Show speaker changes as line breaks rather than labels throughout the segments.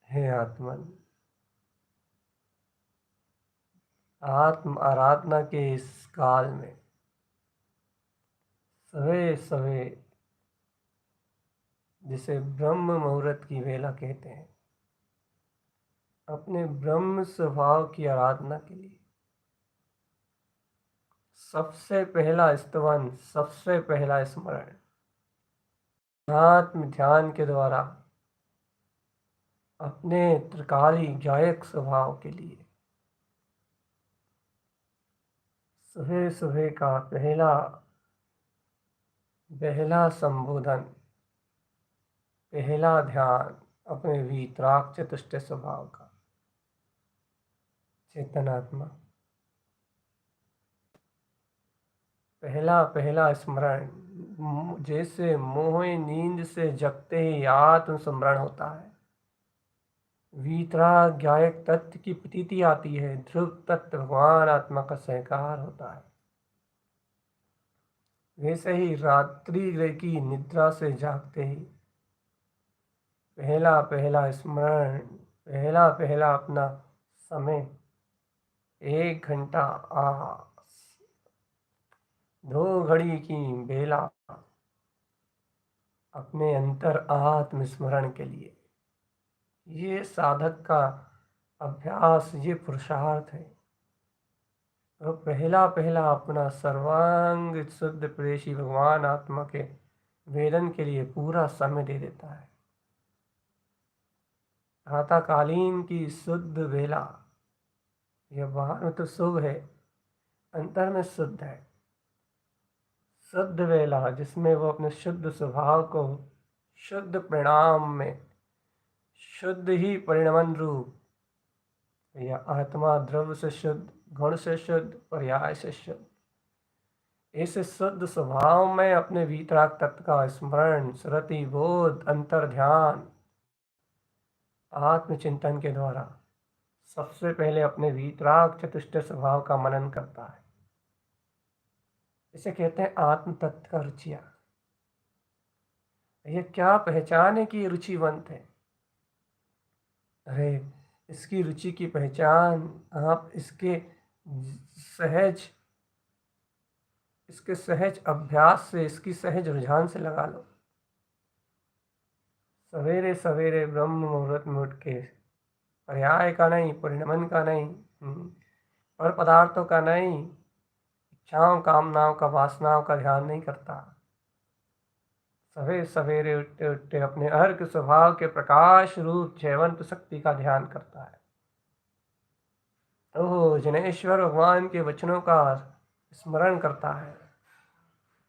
हे आत्मन, आत्म आराधना के इस काल में सवे सवे, जिसे ब्रह्म मुहूर्त की वेला कहते हैं, अपने ब्रह्म स्वभाव की आराधना के लिए सबसे पहला स्तवन, सबसे पहला स्मरण आत्म ध्यान के द्वारा अपने त्रिकाली गायक स्वभाव के लिए सुबह सुबह का पहला संबोधन, पहला ध्यान अपने वीतराग चतुष्ट स्वभाव का। चेतनात्मा पहला स्मरण, जैसे मोह नींद से जगते ही आत्म स्मरण होता है, वीतराग गायक तत्व की प्रतीति आती है, ध्रुव तत्व भगवान आत्मा का सहकार होता है। वैसे ही रात्रि की निद्रा से जागते ही पहला स्मरण, पहला अपना समय, 1 घंटा 2 घड़ी की बेला अपने अंतर आत्म स्मरण के लिए, ये साधक का अभ्यास, ये पुरुषार्थ है। वो पहला पहला अपना सर्वांग शुद्ध प्रेषी भगवान आत्मा के वेदन के लिए पूरा समय दे देता है। प्रातःकालीन की शुद्ध वेला, यह बाहर में तो शुभ है, अंतर में शुद्ध है। शुद्ध वेला जिसमें वो अपने शुद्ध स्वभाव को शुद्ध परिणाम में, शुद्ध ही परिणमन रूप, या आत्मा द्रव्य से शुद्ध, गुण से शुद्ध, पर्याय से शुद्ध, इस शुद्ध स्वभाव में अपने वीतराग तत्व का स्मरण, स्मृति, बोध, अंतर ध्यान, आत्मचिंतन के द्वारा सबसे पहले अपने वीतराग चतुष्ट स्वभाव का मनन करता है। इसे कहते हैं आत्म तत्व का रुचिया। ये क्या पहचान है कि ये रुचिवंत है? अरे, इसकी रुचि की पहचान आप सहज इसके सहज अभ्यास से, इसकी सहज रुझान से लगा लो। सवेरे सवेरे ब्रह्म मुहूर्त में उठ के, पर्याय का नहीं, परिणमन का नहीं, पर पदार्थों का नहीं, इच्छाओं कामनाओं का, वासनाओं का ध्यान नहीं करता। सवेरे सवेरे उठते उठते अपने अर्क स्वभाव के प्रकाश रूप जयवंत शक्ति का ध्यान करता है। ओह, जनेश्वर भगवान के वचनों का स्मरण करता है।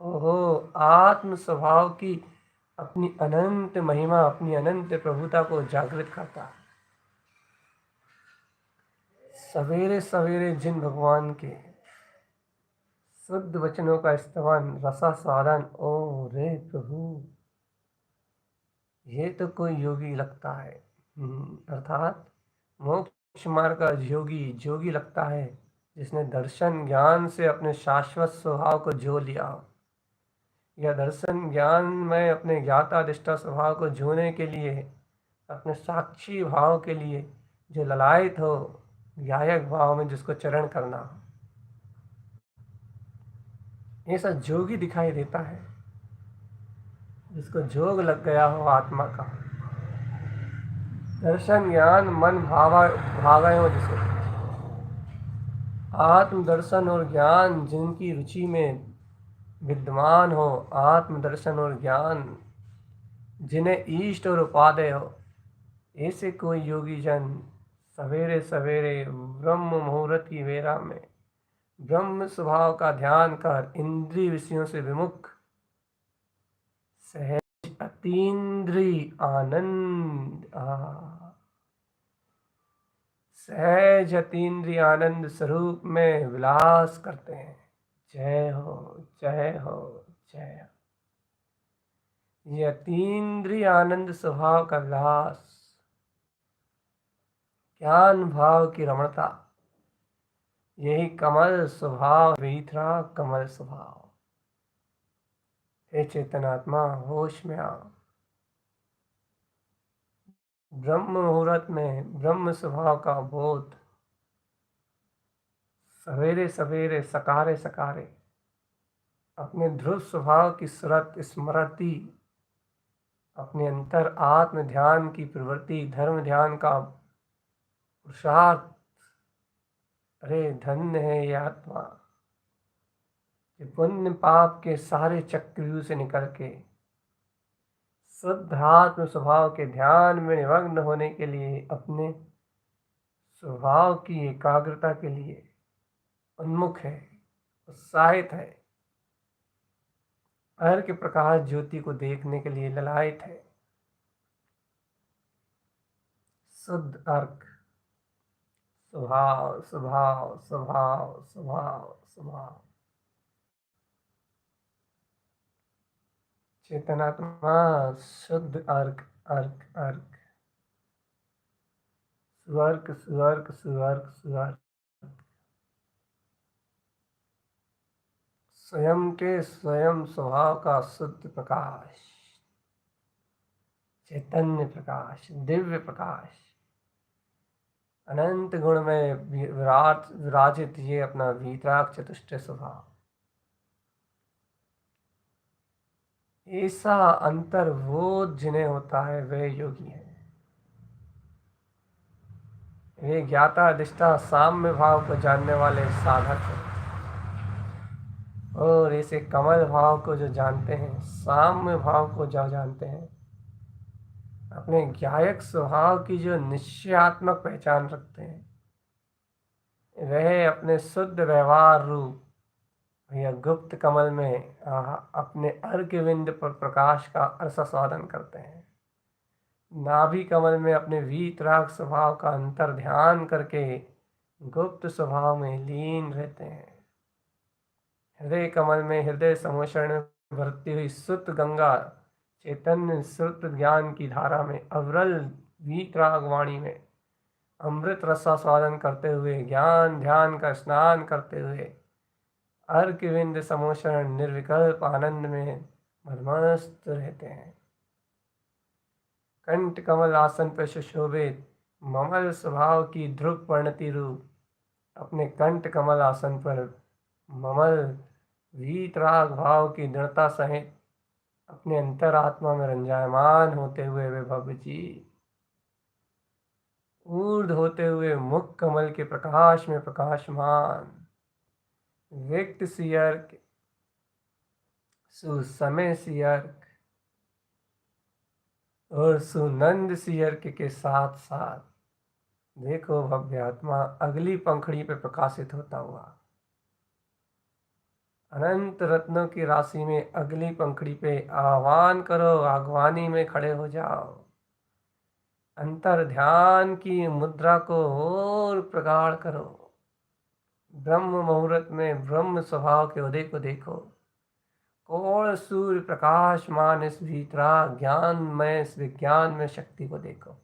ओहो, आत्म स्वभाव की अपनी अनंत महिमा, अपनी अनंत प्रभुता को जागृत करता है। सवेरे सवेरे जिन भगवान के शुद्ध वचनों का स्तवन, रसा स्वादन, ओ रे प्रभु, ये तो कोई योगी लगता है। अर्थात मोक्ष मार्ग का योगी जोगी लगता है, जिसने दर्शन ज्ञान से अपने शाश्वत स्वभाव को जो लिया हो, या दर्शन ज्ञान में अपने ज्ञाता दिष्टा स्वभाव को जोने के लिए, अपने साक्षी भाव के लिए जो ललायत हो, गायक भाव में जिसको चरण करना हो, ऐसा जोगी दिखाई देता है जिसको जोग लग गया हो आत्मा का। दर्शन ज्ञान मन भावे हो जिसे, आत्म दर्शन और ज्ञान जिनकी रुचि में विद्यमान हो, आत्म दर्शन और ज्ञान जिन्हें इष्ट और उपादेय हो, ऐसे कोई योगी जन सवेरे सवेरे ब्रह्म मुहूर्त की वेला में ब्रह्म स्वभाव का ध्यान कर इंद्रिय विषयों से विमुख सहज अतीन्द्रिय आनंद सहज अतीन्द्रिय आनंद स्वरूप में विलास करते हैं। जय हो, जय हो, जय हो। ये अतीन्द्रिय आनंद स्वभाव का विलास, ज्ञान भाव की रमणता, यही कमल स्वभाव, वीतराग कमल स्वभाव। हे चेतनात्मा, होश में आओ। ब्रह्म मुहूर्त में ब्रह्म स्वभाव का बोध, सवेरे सवेरे सकारे सकारे अपने ध्रुव स्वभाव की सुरत स्मृति, अपने अंतर आत्म ध्यान की प्रवृत्ति, धर्म ध्यान का पुरुषार्थ। अरे धन्य है ये आत्मा, कि पुण्य पाप के सारे चक्रव्यूह से निकल के शुद्ध आत्म स्वभाव के ध्यान में निमग्न होने के लिए, अपने स्वभाव की एकाग्रता के लिए उन्मुख है, उत्साहित है, हर के प्रकाश ज्योति को देखने के लिए ललायत है। शुद्ध अर्क, स्वभाव स्वभाव स्वभाव स्वभाव स्वभाव। चेतनात्मा शुद्ध अर्क अर्क अर्क, स्वर्ग स्वर्ग स्वर्ग स्वर्ग, स्वयं के स्वयं स्वभाव का शुद्ध प्रकाश, चैतन्य प्रकाश, दिव्य प्रकाश, अनंत गुण में विराजित ये अपना वीतराग चतुष्ट स्वभाव। ऐसा अंतर्बोध जिन्हें होता है वे योगी है। वे ज्ञाता अधिष्ठा साम्य भाव को जानने वाले साधक हैं। और ऐसे कमल भाव को जो जानते हैं, साम्य भाव को जो जानते हैं, अपने ज्ञायक स्वभाव की जो निश्चयात्मक पहचान रखते हैं, वह अपने शुद्ध व्यवहार रूप या गुप्त कमल में अपने अर्घ्यविंद पर प्रकाश का रसास्वादन करते हैं। नाभि कमल में अपने वीतराग स्वभाव का अंतर ध्यान करके गुप्त स्वभाव में लीन रहते हैं। हृदय कमल में हृदय समोषण में भरती हुई शुद्ध गंगा चैतन्य श्रुत ज्ञान की धारा में अविरल वीतराग वाणी में अमृत रसास्वादन करते हुए ज्ञान ध्यान का स्नान करते हुए अर्घ्यविंद समोषण निर्विकल्प आनंद में मदमस्त रहते हैं। कंठ कमल आसन पर सुशोभित ममल स्वभाव की ध्रुव परिणति रूप अपने कंठ कमल आसन पर ममल वीतराग भाव की दृढ़ता सहित अपने अंतरात्मा में रंजायमान होते हुए वे भव्य जी ऊर्ध होते हुए मुख कमल के प्रकाश में प्रकाशमान व्यक्त सियर्क सुसमय सियर्क और सुनंद सियर्क के साथ साथ देखो भव्य आत्मा अगली पंखड़ी पे प्रकाशित होता हुआ अनंत रत्नों की राशि में अगली पंखड़ी पे आह्वान करो, आगवानी में खड़े हो जाओ। अंतर ध्यान की मुद्रा को और प्रगाढ़ करो। ब्रह्म मुहूर्त में ब्रह्म स्वभाव के उदय को देखो। कोण सूर्य प्रकाशमान इस भीतरा ज्ञान में इस विज्ञान में शक्ति को देखो।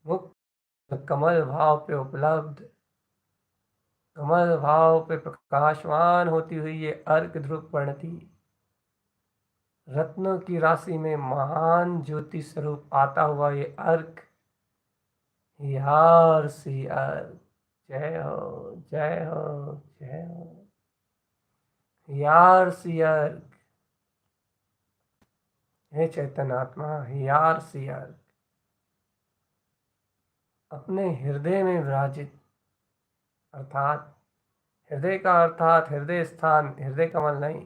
मुक्त कमल भाव पे उपलब्ध कमल भाव पे प्रकाशमान होती हुई ये अर्क ध्रुव परिणति रत्नों की राशि में महान ज्योति स्वरूप आता हुआ ये अर्क यार सी अर्क जय हो जय हो जय हो यार सी अर्क हे चैतन्य आत्मा यार सी अर्क अपने हृदय में विराजित अर्थात हृदय का अर्थात हृदय स्थान हृदय कमल नहीं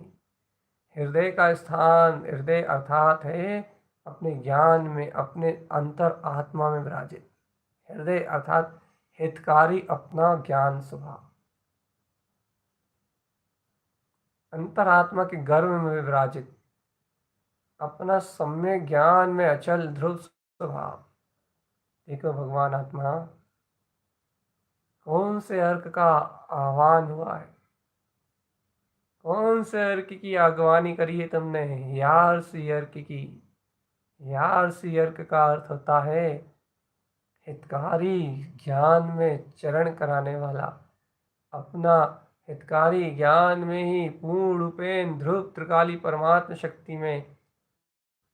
हृदय का स्थान हृदय अर्थात है अपने ज्ञान में अपने अंतर आत्मा में विराजित हृदय अर्थात हितकारी अपना ज्ञान स्वभाव अंतरात्मा के गर्भ में विराजित अपना सम्यक ज्ञान में अचल ध्रुव स्वभाव। देखो भगवान आत्मा कौन से अर्क का आह्वान हुआ है, कौन से अर्क की आगवानी करी है तुमने? यार सी अर्क की। यार सी अर्क का अर्थ होता है हितकारी ज्ञान में चरण कराने वाला अपना हितकारी ज्ञान में ही पूर्ण रूपेण ध्रुव त्रिकाली परमात्म शक्ति में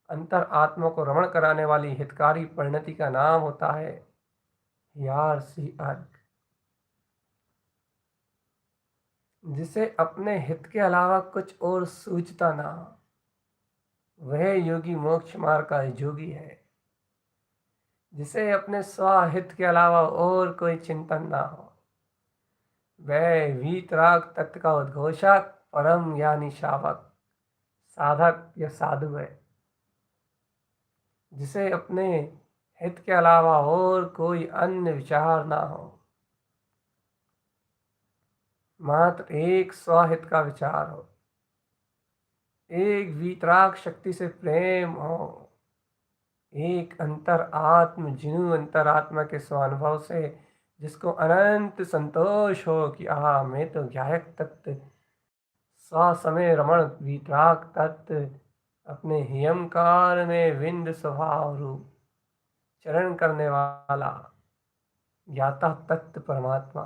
अंतर आत्मा को रमण कराने वाली हितकारी परिणति का नाम होता है यार सी अर्क। जिसे अपने हित के अलावा कुछ और सूझता ना वह योगी मोक्ष मार्ग का योगी है। जिसे अपने स्वहित के अलावा और कोई चिंतन ना हो वह वीतराग तत्व का उद्घोषक परम यानी शावक साधक या साधु है। जिसे अपने हित के अलावा और कोई अन्य विचार ना हो मात्र एक स्वहित का विचार हो एक वीतराग शक्ति से प्रेम हो एक अंतर आत्म जिनु अंतरात्मा के स्वानुभव से जिसको अनंत संतोष हो कि मैं तो ज्ञायक तत्व स्वसमय रमण वीतराग तत्व अपने हियमकार में विंद स्वभाव रूप चरण करने वाला ज्ञाता तत्व परमात्मा।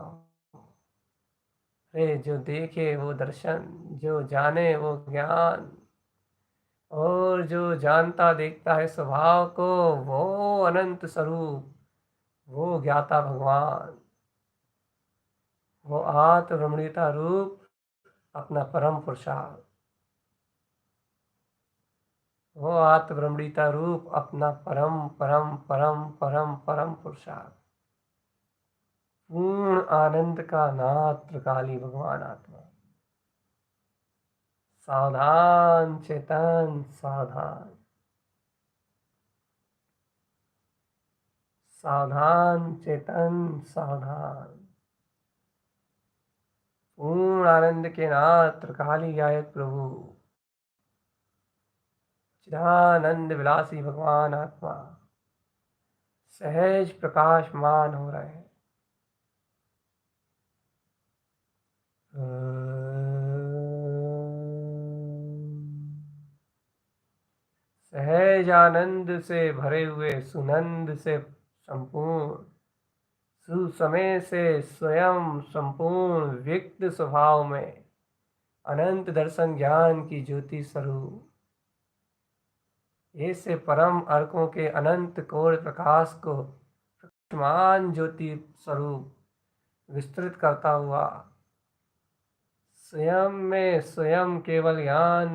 रे जो देखे वो दर्शन जो जाने वो ज्ञान और जो जानता देखता है स्वभाव को वो अनंत स्वरूप वो ज्ञाता भगवान वो आत्म रमणीयता रूप अपना परम पुरुषार्थ वो आत्म रमणीयता रूप अपना परम परम परम परम परम पुरुषार्थ पूर्ण आनंद का नाथ त्रिकाली भगवान आत्मा। सावधान चेतन सावधान, सावधान चेतन सावधान। पूर्ण आनंद के नाथ त्रिकाली गायक प्रभु, चिदानंद विलासी भगवान आत्मा सहज प्रकाशमान हो रहे हैं। सहज आनंद से भरे हुए, सुनंद से संपूर्ण, सुसमय से स्वयं संपूर्ण व्यक्त स्वभाव में अनंत दर्शन ज्ञान की ज्योति स्वरूप, ऐसे परम अर्कों के अनंत कोर प्रकाश को प्रकाशमान ज्योति स्वरूप विस्तृत करता हुआ, स्वयं में स्वयं केवल ज्ञान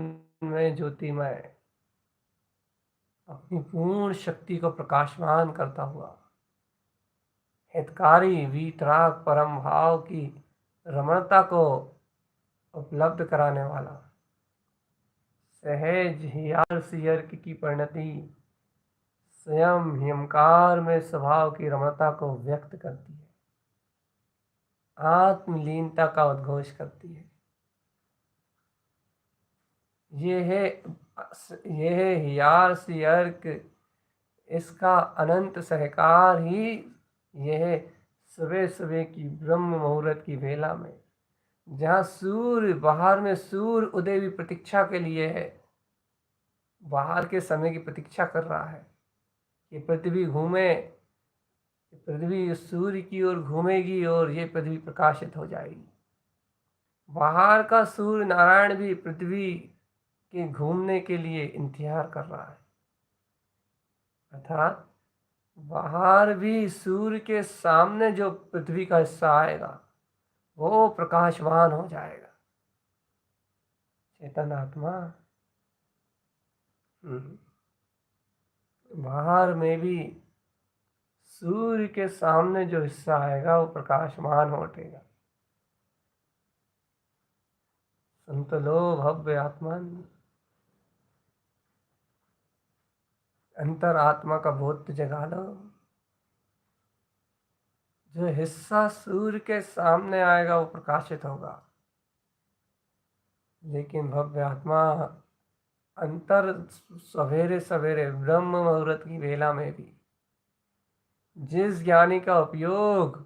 में ज्योतिमय अपनी पूर्ण शक्ति को प्रकाशमान करता हुआ, हितकारी वीतराग परम भाव की रमणता को उपलब्ध कराने वाला, सहज हियार सियर्क की परिणति स्वयं हिमकार में स्वभाव की रमणता को व्यक्त करती है, आत्मलीनता का उद्घोष करती है। ये है हियार सियर्क, इसका अनंत सहकार ही यह सुबह सुबह की ब्रह्म मुहूर्त की वेला में, जहाँ सूर्य बाहर में सूर्य उदय भी प्रतीक्षा के लिए है, बाहर के समय की प्रतीक्षा कर रहा है कि पृथ्वी घूमे, पृथ्वी सूर्य की ओर घूमेगी और ये पृथ्वी प्रकाशित हो जाएगी। बाहर का सूर्य नारायण भी पृथ्वी के घूमने के लिए इंतजार कर रहा है, अर्थात बाहर भी सूर्य के सामने जो पृथ्वी का हिस्सा आएगा वो प्रकाशवान हो जाएगा। चेतन आत्मा बाहर में भी सूर्य के सामने जो हिस्सा आएगा वो प्रकाशमान हो उठेगा। संत लो भव्य आत्मान, अंतर आत्मा का बोध जगा लो। जो हिस्सा सूर्य के सामने आएगा वो प्रकाशित होगा, लेकिन भव्य आत्मा अंतर सवेरे सवेरे ब्रह्म मुहूर्त की वेला में भी जिस ज्ञानी का उपयोग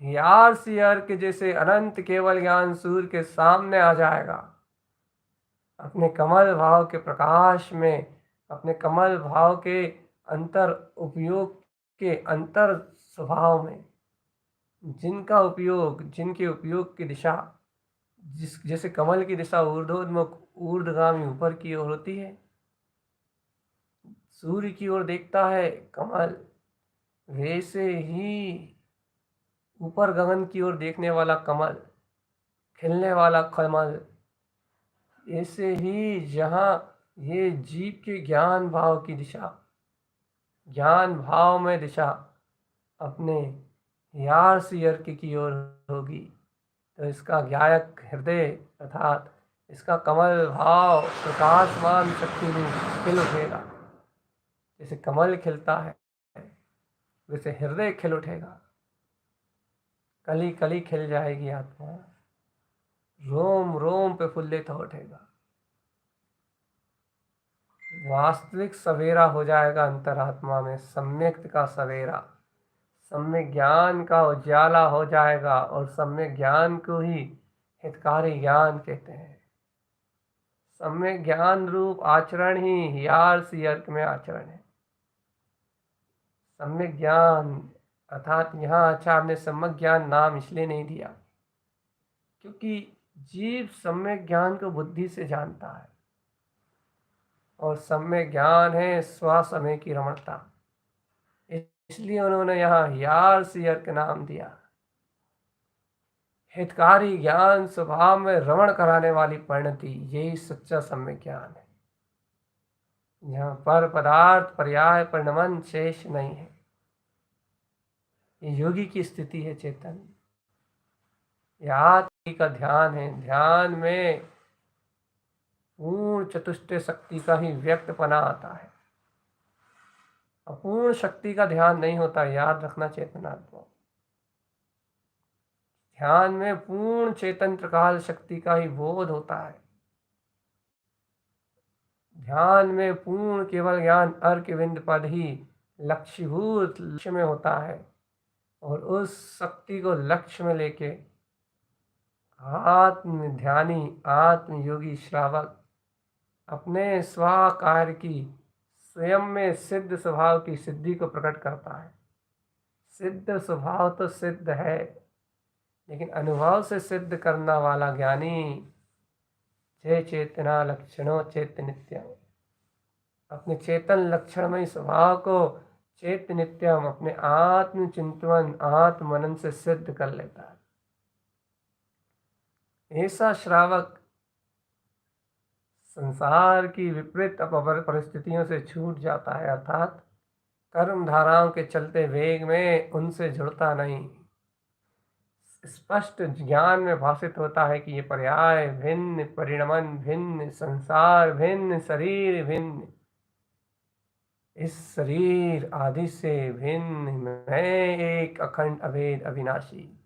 हियार सियर के जैसे अनंत केवल ज्ञान सूर्य के सामने आ जाएगा, अपने कमल भाव के प्रकाश में, अपने कमल भाव के अंतर उपयोग के अंतर स्वभाव में, जिनके उपयोग की दिशा जैसे कमल की दिशा ऊर्ध्वोन्मुख ऊर्ध्वगामी ऊपर की ओर होती है, सूर्य की ओर देखता है कमल, वैसे ही ऊपर गगन की ओर देखने वाला कमल, खिलने वाला कमल, ऐसे ही जहाँ ये जीव के ज्ञान भाव की दिशा, ज्ञान भाव में दिशा अपने हियार सियर की ओर होगी, तो इसका गायक हृदय अर्थात इसका कमल भाव प्रकाशमान शक्ति में खिल उठेगा। जैसे कमल खिलता है वैसे हृदय खिल उठेगा, कली कली खिल जाएगी आत्मा, रोम रोम पे फुल्लित हो उठेगा, वास्तविक सवेरा हो जाएगा अंतरात्मा में, सम्यक्त का सवेरा, सम्यक ज्ञान का उजाला हो जाएगा। और सम्यक ज्ञान को ही हितकारी ज्ञान कहते हैं। सम्यक ज्ञान रूप आचरण ही हियार सियर्क में आचरण है। सम्यक ज्ञान अर्थात यहाँ आचार्य ने सम्यक ज्ञान नाम इसलिए नहीं दिया क्योंकि जीव सम्यक ज्ञान को बुद्धि से जानता है, और सम्यक ज्ञान है स्वसमय की रमणता, इसलिए उन्होंने यहाँ हियार सियर्क नाम दिया। हितकारी ज्ञान स्वभाव में रमण कराने वाली परिणति, यही सच्चा सम्यक ज्ञान है। यहाँ पर पदार्थ पर्याय परिणमन शेष नहीं है। ये योगी की स्थिति है चेतन। ये आत्मा का ध्यान है। ध्यान में पूर्ण चतुष्टय शक्ति का ही व्यक्तपना आता है। अपूर्ण शक्ति का ध्यान नहीं होता, याद रखना चेतनात्मा। ध्यान में पूर्ण चेतन प्रकाश शक्ति का ही बोध होता है। ध्यान में पूर्ण केवल ज्ञान अर्क विंद पद ही लक्ष्यभूत लक्ष्य में होता है, और उस शक्ति को लक्ष्य में लेके आत्म ध्यानी आत्म योगी श्रावक अपने स्वाकार्य की स्वयं में सिद्ध स्वभाव की सिद्धि को प्रकट करता है। सिद्ध स्वभाव तो सिद्ध है, लेकिन अनुभव से सिद्ध करना वाला ज्ञानी जय चेतना लक्षणों चेत नित्यम, अपने चेतन लक्षणमय स्वभाव को चेत नित्यम अपने आत्म चिंतन आत्म मनन से सिद्ध कर लेता है। ऐसा श्रावक संसार की विपरीत परिस्थितियों से छूट जाता है, अर्थात कर्म धाराओं के चलते वेग में उनसे जुड़ता नहीं। स्पष्ट ज्ञान में भाषित होता है कि ये पर्याय भिन्न, परिणमन भिन्न, संसार भिन्न, शरीर भिन्न, इस शरीर आदि से भिन्न मैं एक अखंड अभेद अविनाशी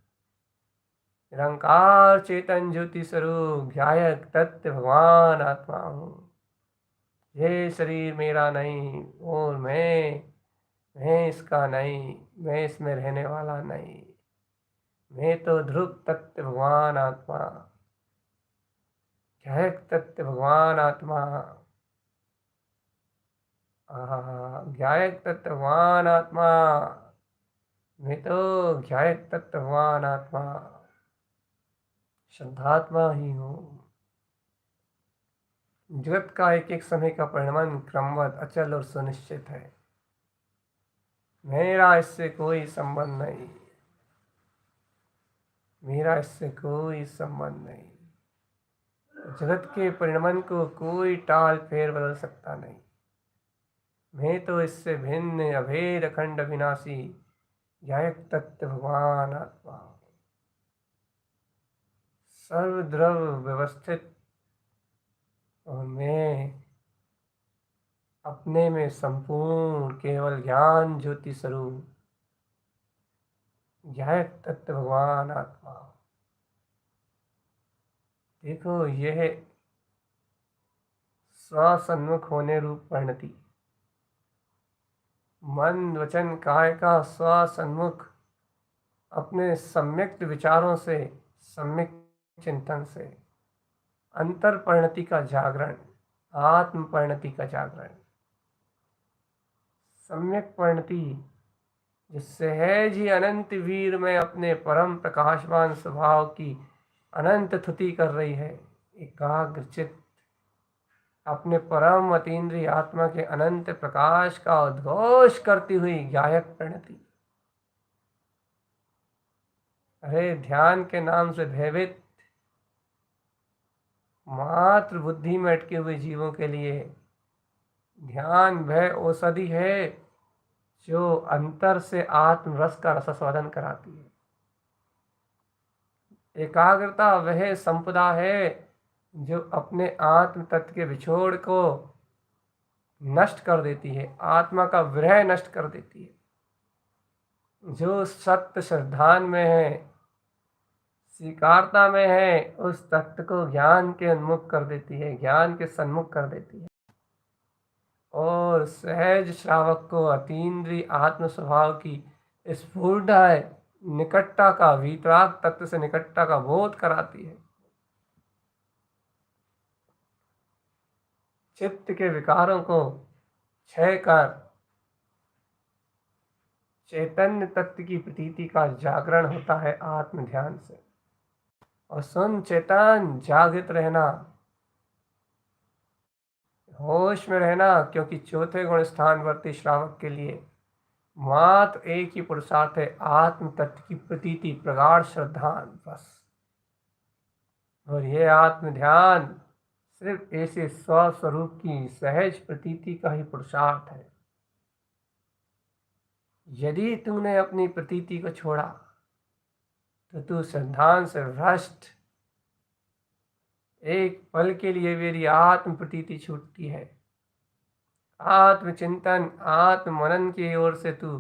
निरंकार चेतन ज्योति स्वरूप ध्यायक तत्व भगवान आत्मा हूँ। ये शरीर मेरा नहीं और मैं इसका नहीं, मैं इसमें रहने वाला नहीं, मैं तो ध्रुव तत्व भगवान आत्मा, ध्यायक तत्व भगवान आत्मा, ध्यायक तत्व भगवान आत्मा, मैं तो ध्यायक तत्व भगवान आत्मा शुद्धात्मा ही हूँ। जगत का एक एक समय का परिणमन क्रमवत अचल और सुनिश्चित है। मेरा इससे कोई संबंध नहीं, मेरा इससे कोई संबंध नहीं। जगत के परिणमन को कोई टाल फेर बदल सकता नहीं। मैं तो इससे भिन्न अभेद अखंड अविनाशी ध्यायक तत्व भगवान आत्मा, सर्वद्रव व्यवस्थित, और मैं अपने में संपूर्ण केवल ज्ञान ज्योति स्वरूप ध्यायक तत्व भगवान आत्मा। देखो, यह स्वसन्मुख होने रूप परिणति, मन वचन काय का स्वसन्मुख अपने सम्यक विचारों से, सम्यक चिंतन से अंतर परिणति का जागरण, आत्म परिणति का जागरण, सम्यक परिणति जो सहज ही अनंत वीर में अपने परम प्रकाशवान स्वभाव की अनंत स्तुति कर रही है। एकाग्र चित्त अपने परम अतीन्द्रिय आत्मा के अनंत प्रकाश का उद्घोष करती हुई गायक परिणति। अरे ध्यान के नाम से भयभीत मात्र बुद्धि में अटके हुए जीवों के लिए ध्यान भय औषधि है जो अंतर से आत्मरस का रसास्वादन कराती है। एकाग्रता वह संपदा है जो अपने आत्म तत्व के विछोड़ को नष्ट कर देती है, आत्मा का विरह नष्ट कर देती है। जो सत्य श्रद्धान में है, स्वीकारता में है, उस तत्व को ज्ञान के उन्मुख कर देती है, ज्ञान के सन्मुख कर देती है, और सहज श्रावक को अतीन्द्रिय आत्म स्वभाव की स्फूर्त निकटता का, वीतराग तत्व से निकटता का बोध कराती है। चित्त के विकारों को क्षय कर चैतन्य तत्व की प्रतीति का जागरण होता है आत्म ध्यान से। और सुन चेतन, जागृत रहना, होश में रहना, क्योंकि चौथे गुण स्थानवर्ती श्रावक के लिए मात्र एक ही पुरुषार्थ है, आत्म तत्व की प्रतीति, प्रगाढ़ श्रद्धान, बस। और यह आत्म ध्यान सिर्फ ऐसे स्वस्वरूप की सहज प्रतीति का ही पुरुषार्थ है। यदि तूने अपनी प्रतीति को छोड़ा तो तू सिद्धांत से भ्रष्ट। एक पल के लिए मेरी आत्म प्रतीति छूटती है, आत्मचिंतन आत्म मनन की ओर से तू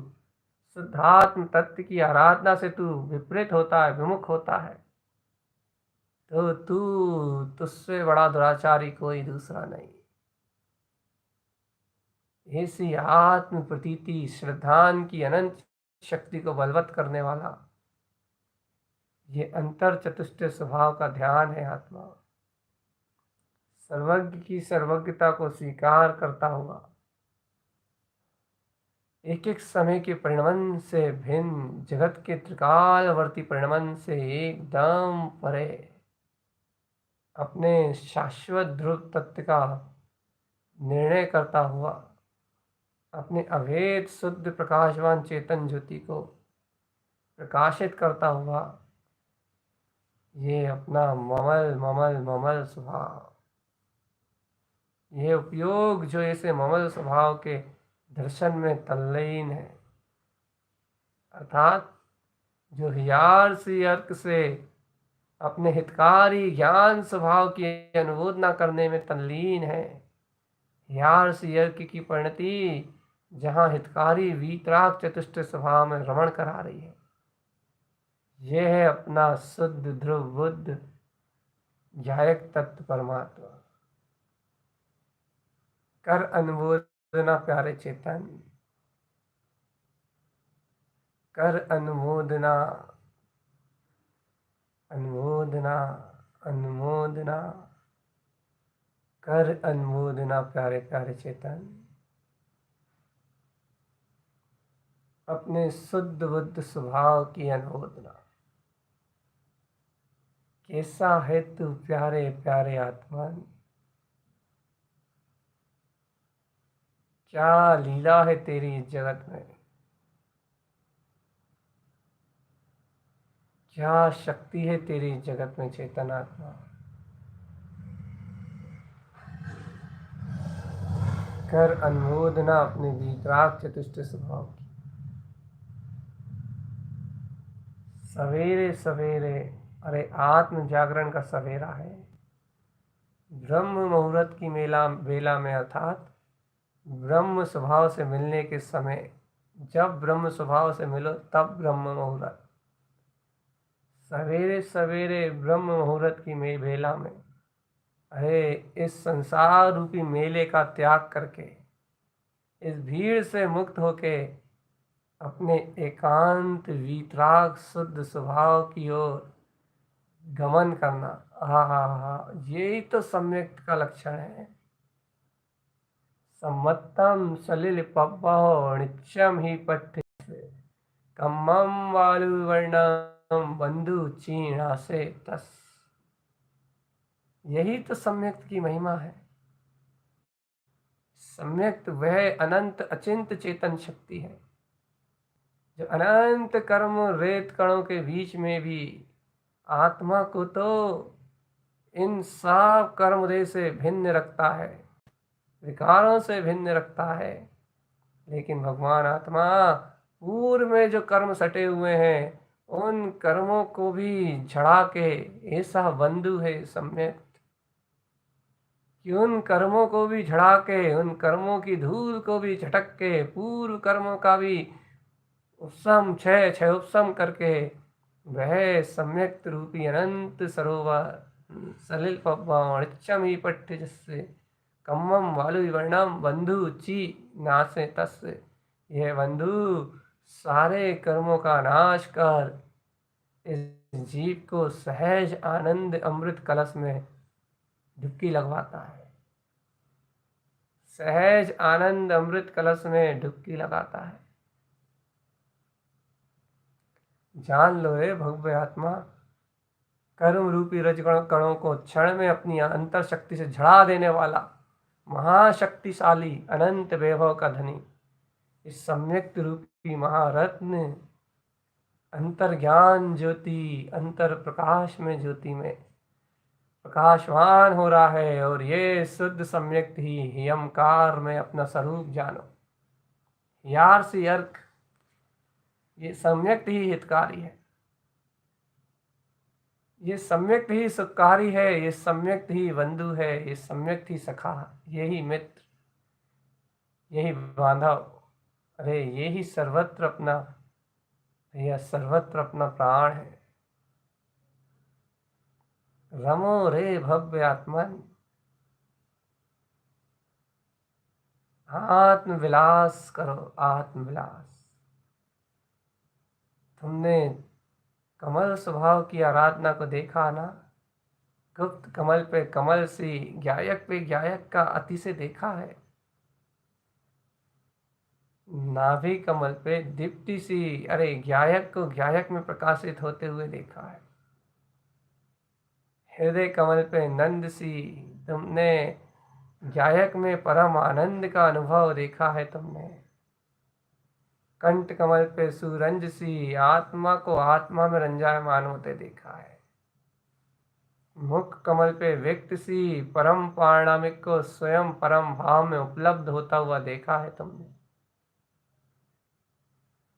शुद्धात्म तत्व की आराधना से तू विपरीत होता है, विमुख होता है, तो तू तुझसे बड़ा दुराचारी कोई दूसरा नहीं। ऐसी आत्म प्रतीति श्रद्धान की अनंत शक्ति को बलवत करने वाला ये अंतर चतुष्टय स्वभाव का ध्यान है। आत्मा सर्वज्ञ की सर्वज्ञता को स्वीकार करता हुआ एक एक समय के परिणमन से भिन्न जगत के त्रिकालवर्ती परिणमन से एकदम परे अपने शाश्वत ध्रुव तत्व का निर्णय करता हुआ अपने अभेद शुद्ध प्रकाशवान चेतन ज्योति को प्रकाशित करता हुआ ये अपना ममल ममल ममल स्वभाव, ये उपयोग जो ऐसे ममल स्वभाव के दर्शन में तल्लीन है, अर्थात जो हियार से अर्क से अपने हितकारी ज्ञान स्वभाव की अनुमोदना करने में तल्लीन है, हियार से अर्क की परिणति जहाँ हितकारी वीतराग चतुष्ट स्वभाव में रमण करा रही है, यह है अपना शुद्ध ध्रुव बुद्ध ध्यायक तत्व परमात्मा। कर अनुमोदना प्यारे चेतन, कर अनुमोदना, अनुमोदना अनुमोदना, कर अनुमोदना प्यारे प्यारे चेतन। अपने शुद्ध बुद्ध स्वभाव की अनुमोदना। कैसा है तू प्यारे प्यारे आत्मन, क्या लीला है तेरी इस जगत में, क्या शक्ति है तेरी इस जगत में चेतन आत्मा। कर अनुमोदना अपने वीतराग चतुष्ट स्वभाव की। सवेरे सवेरे, अरे आत्म जागरण का सवेरा है, ब्रह्म मुहूर्त की बेला में, अर्थात ब्रह्म स्वभाव से मिलने के समय, जब ब्रह्म स्वभाव से मिलो तब ब्रह्म मुहूर्त। सवेरे सवेरे ब्रह्म मुहूर्त की बेला में, अरे इस संसार रूपी मेले का त्याग करके, इस भीड़ से मुक्त होके अपने एकांत वीतराग शुद्ध स्वभाव की ओर गमन करना। हा, यही तो सम्यक का लक्षण है। सम्मतम सलिल पब्बहो नित्यम ही पठ्य कम्मम वालु वर्णम बंधु चीणा से तस। यही तो सम्यक्त की महिमा है। सम्यक्त वह अनंत अचिंत चेतन शक्ति है जो अनंत कर्म रेत कणों के बीच में भी आत्मा को तो इन सब कर्मदेह से भिन्न रखता है, विकारों से भिन्न रखता है, लेकिन भगवान आत्मा पूर्व में जो कर्म सटे हुए हैं उन कर्मों को भी झड़ा के ऐसा बंधु है सम्यक कि उन कर्मों को भी झड़ा के, उन कर्मों की धूल को भी झटक के, पूर्व कर्मों का भी उपशम क्षय उपशम करके वह सम्यक्त रूपी अनंत सरोवर सलिल पब्बम ही पट्ट जिससे कम्मम वालु वर्णम बंधु ची नासे तस्। यह बंधु सारे कर्मों का नाश कर इस जीव को सहज आनंद अमृत कलश में डुबकी लगवाता है, सहज आनंद अमृत कलश में डुबकी लगाता है। जान लो रे भव्य आत्मा, कर्म रूपी रजगण कणों को क्षण में अपनी अंतर शक्ति से झड़ा देने वाला महाशक्तिशाली अनंत वैभव का धनी इस सम्यक्त रूपी महारत्न अंतर ज्ञान ज्योति, अंतर प्रकाश में ज्योति में प्रकाशवान हो रहा है। और ये शुद्ध सम्यक्त ही हियमकार में अपना स्वरूप जानो। यार से अर्क ये सम्यक ही हितकारी है, ये सम्यक ही सुखकारी है, ये सम्यक ही बंधु है, ये सम्यक ही सखा, यही मित्र, यही बांधव, अरे यही सर्वत्र अपना, यह सर्वत्र अपना प्राण है। रमो रे भव्य आत्मन, आत्मविलास करो, आत्मविलास। तुमने कमल स्वभाव की आराधना को देखा ना, गुप्त कमल पे कमल सी, गायक पे गायक का अति से देखा है, नाभि कमल पे दीप्ति सी, अरे गायक को गायक में प्रकाशित होते हुए देखा है, हृदय कमल पे नंद सी, तुमने गायक में परम आनंद का अनुभव देखा है तुमने, कंठ कमल पे सुरंज सी, आत्मा को आत्मा में रंजायमान होते देखा है, मुख कमल पे व्यक्त सी, परम पारणामिक को स्वयं परम भाव में उपलब्ध होता हुआ देखा है तुमने।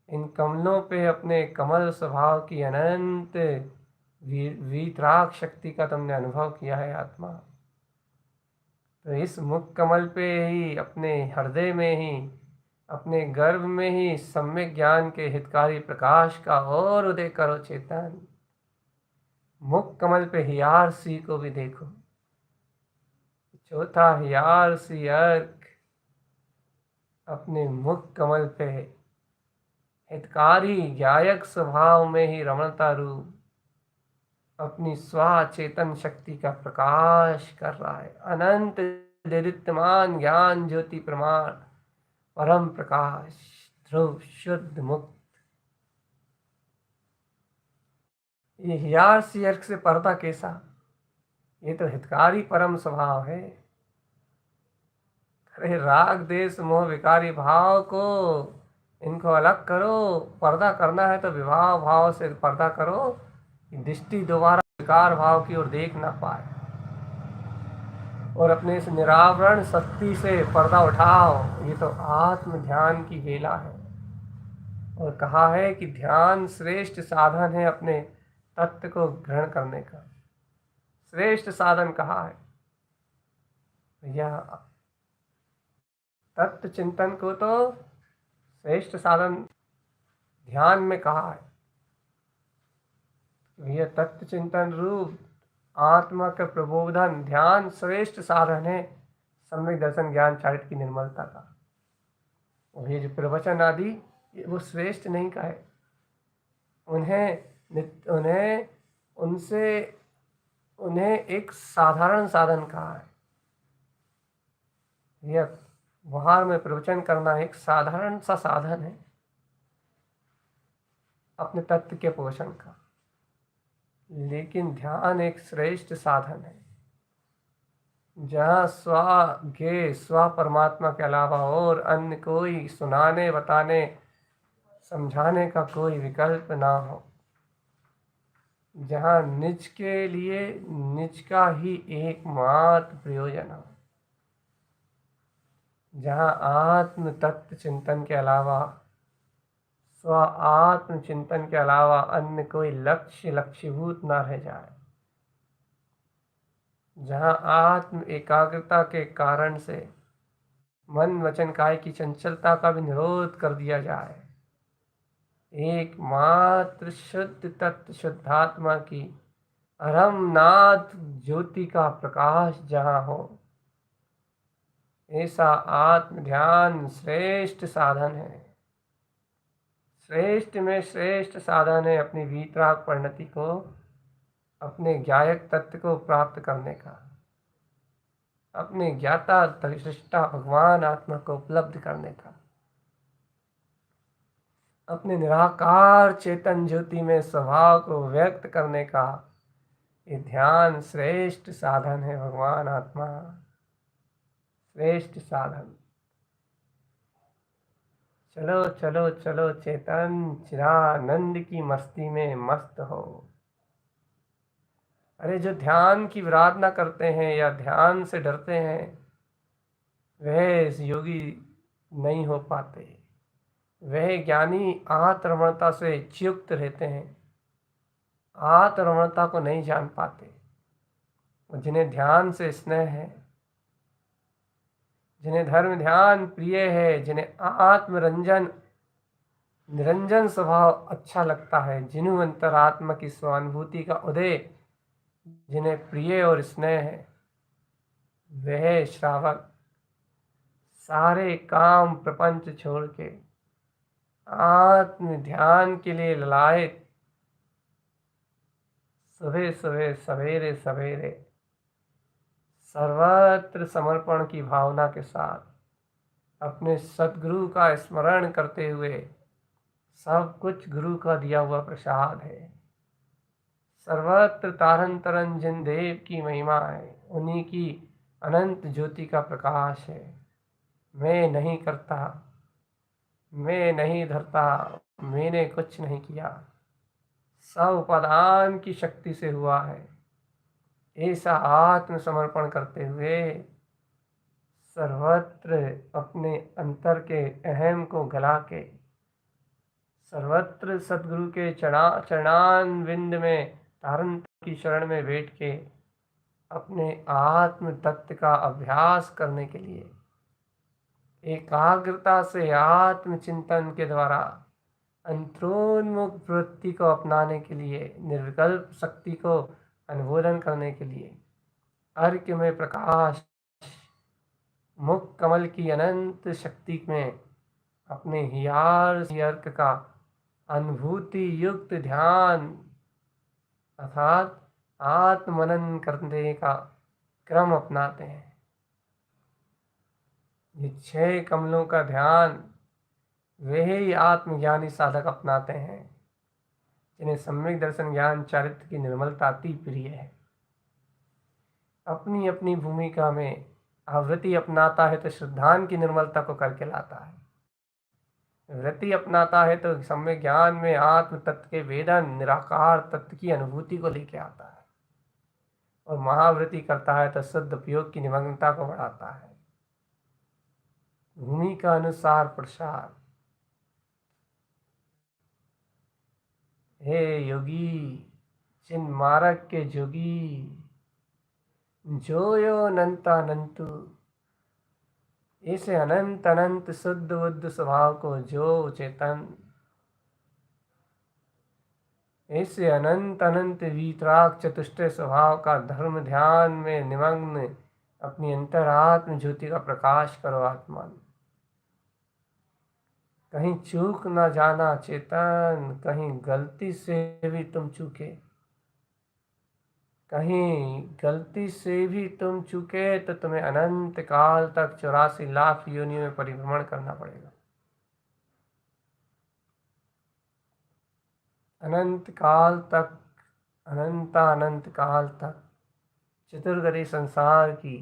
इन कमलों पे अपने कमल स्वभाव की अनंत वीतराग शक्ति का तुमने अनुभव किया है आत्मा। तो इस मुख कमल पे ही, अपने हृदय में ही, अपने गर्भ में ही सम्यक ज्ञान के हितकारी प्रकाश का और उदय करो चेतन। मुख कमल पे हियार सी को भी देखो, चौथा हियार सी अर्क अपने मुख कमल पे हितकारी गायक स्वभाव में ही रमणता रूप अपनी स्वचेतन शक्ति का प्रकाश कर रहा है। अनंत दीप्तमान ज्ञान ज्योति प्रमाण परम प्रकाश ध्रुव शुद्ध मुक्त। ये हियार सी अर्क से पर्दा कैसा, ये तो हितकारी परम स्वभाव है। अरे राग देश मोह विकारी भाव को, इनको अलग करो। पर्दा करना है तो विवाह भाव से पर्दा करो, दृष्टि दोबारा विकार भाव की ओर देख ना पाए, और अपने इस निरावरण शक्ति से पर्दा उठाओ। ये तो आत्म ध्यान की वेला है, और कहा है कि ध्यान श्रेष्ठ साधन है अपने तत्व को ग्रहण करने का। श्रेष्ठ साधन कहा है, यह तत्व चिंतन को तो श्रेष्ठ साधन ध्यान में कहा है। यह तत्व चिंतन रूप आत्मा का प्रबोधन ध्यान श्रेष्ठ साधन है सम्यक दर्शन ज्ञान चारित्र की निर्मलता का। और ये जो प्रवचन आदि वो श्रेष्ठ नहीं कहे, उन्हें एक साधारण साधन कहा है। यह व्यवहार में प्रवचन करना एक साधारण सा साधन है अपने तत्व के पोषण का, लेकिन ध्यान एक श्रेष्ठ साधन है जहाँ स्व परमात्मा के अलावा और अन्य कोई सुनाने बताने समझाने का कोई विकल्प ना हो, जहाँ निज के लिए निज का ही एकमात्र प्रयोजन हो, जहाँ आत्म तत्व चिंतन के अलावा, स्व आत्म चिंतन के अलावा अन्य कोई लक्ष्यभूत ना रह जाए, जहाँ आत्म एकाग्रता के कारण से मन वचन काय की चंचलता का भी निरोध कर दिया जाए, एकमात्र शुद्ध तत्व शुद्धात्मा की अरमनाथ ज्योति का प्रकाश जहाँ हो, ऐसा आत्म ध्यान श्रेष्ठ साधन है। श्रेष्ठ में श्रेष्ठ साधन है अपनी वीतराग परिणति को, अपने ज्ञायक तत्व को प्राप्त करने का, अपने ज्ञाता दृष्टा भगवान आत्मा को उपलब्ध करने का, अपने निराकार चेतन ज्योति में स्वभाव को व्यक्त करने का। ये ध्यान श्रेष्ठ साधन है भगवान आत्मा, श्रेष्ठ साधन। चलो चलो चलो चेतन चिरानंद की मस्ती में मस्त हो। अरे जो ध्यान की आराधना करते हैं या ध्यान से डरते हैं वह इस योगी नहीं हो पाते। वह ज्ञानी आत्मरमणता से युक्त रहते हैं, आत्मरमणता को नहीं जान पाते। जिन्हें ध्यान से स्नेह है, जिन्हें धर्म ध्यान प्रिय है, जिन्हें आत्मरंजन निरंजन स्वभाव अच्छा लगता है, जिन्हें अंतरात्मा की स्वानुभूति का उदय जिन्हें प्रिय और स्नेह है, वह श्रावक सारे काम प्रपंच छोड़ के आत्म ध्यान के लिए ललायत सुबह सुबह सवेरे सवेरे सर्वत्र समर्पण की भावना के साथ अपने सदगुरु का स्मरण करते हुए, सब कुछ गुरु का दिया हुआ प्रसाद है, सर्वत्र तारन तरन जिन देव की महिमा है, उन्हीं की अनंत ज्योति का प्रकाश है। मैं नहीं करता, मैं नहीं धरता, मैंने कुछ नहीं किया, सब उपादान की शक्ति से हुआ है। ऐसा आत्मसमर्पण करते हुए सर्वत्र अपने अंतर के अहम को गला के सर्वत्र सदगुरु के चरणान विंद में धारण की शरण में बैठ के अपने आत्म तत्व का अभ्यास करने के लिए एकाग्रता से आत्मचिंतन के द्वारा अंतरोन्मुख वृत्ति को अपनाने के लिए, निर्विकल्प शक्ति को अनुमोदन करने के लिए अर्घ्य में प्रकाश मुख कमल की अनंत शक्ति में अपने हियार अर्क का अनुभूति युक्त ध्यान अर्थात आत्मनन करने का क्रम अपनाते हैं। ये 6 कमलों का ध्यान वही आत्मज्ञानी साधक अपनाते हैं, जिन्हें सम्यक दर्शन ज्ञान चारित्र की निर्मलता अति प्रिय है। अपनी अपनी भूमिका में आवृत्ति अपनाता है तो श्रद्धान की निर्मलता को करके लाता है, वृत्ति अपनाता है तो सम्यक ज्ञान में आत्म तत्व के वेदन निराकार तत्व की अनुभूति को लेके आता है, और महावृत्ति करता है तो शुद्ध उपयोग की निमग्नता को बढ़ाता है। भूमिका अनुसार प्रसार। हे योगी चिन मार्ग के जोगी, जो यो अनंतानंतु, ऐसे अनंत अनंत शुद्ध बुद्ध स्वभाव को जो चेतन, ऐसे अनंत अनंत वीतराग चतुष्टय स्वभाव का धर्म ध्यान में निमग्न अपनी अंतरात्म ज्योति का प्रकाश करो आत्मा। कहीं चूक ना जाना चेतन, कहीं गलती से भी तुम चूके, कहीं गलती से भी तुम चूके तो तुम्हें अनंत काल तक 84 लाख योनियों में परिभ्रमण करना पड़ेगा। अनंत काल तक, अनंत काल तक चतुर्गति संसार की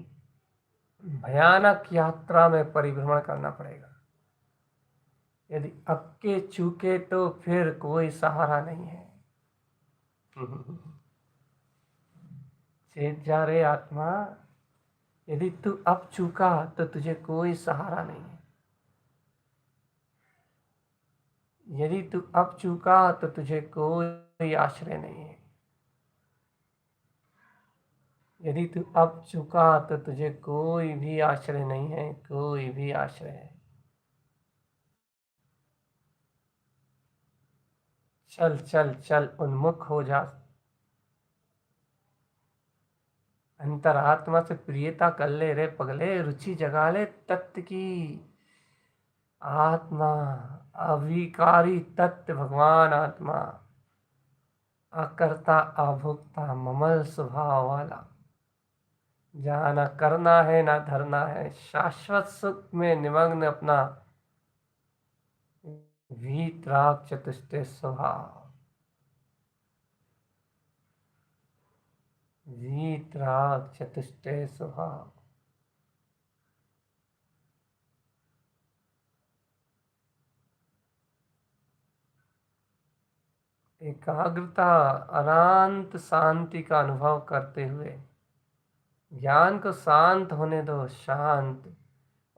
भयानक यात्रा में परिभ्रमण करना पड़ेगा। यदि अक्के चूके तो फिर कोई सहारा नहीं है। चेत जा रे आत्मा, यदि तू अब चूका तो तुझे कोई सहारा नहीं है। यदि तू अब चूका तो तुझे कोई आश्रय नहीं है। यदि तू अब चूका तो तुझे कोई भी आश्रय नहीं है, कोई भी आश्रय है। चल चल चल, उन्मुख हो जा, अंतरात्मा से प्रियता कर ले रे पगले, रुचि जगा ले तत्व की। आत्मा अविकारी तत्व भगवान आत्मा, अकर्ता अभोक्ता ममल स्वभाव वाला, जहाँ ना करना है ना धरना है, शाश्वत सुख में निमग्न अपना वीतराग चतुष्टय स्वभाव, वीतराग चतुष्टय स्वभाव। एकाग्रता अनंत शांति का अनुभव करते हुए ज्ञान को शांत होने दो, शांत।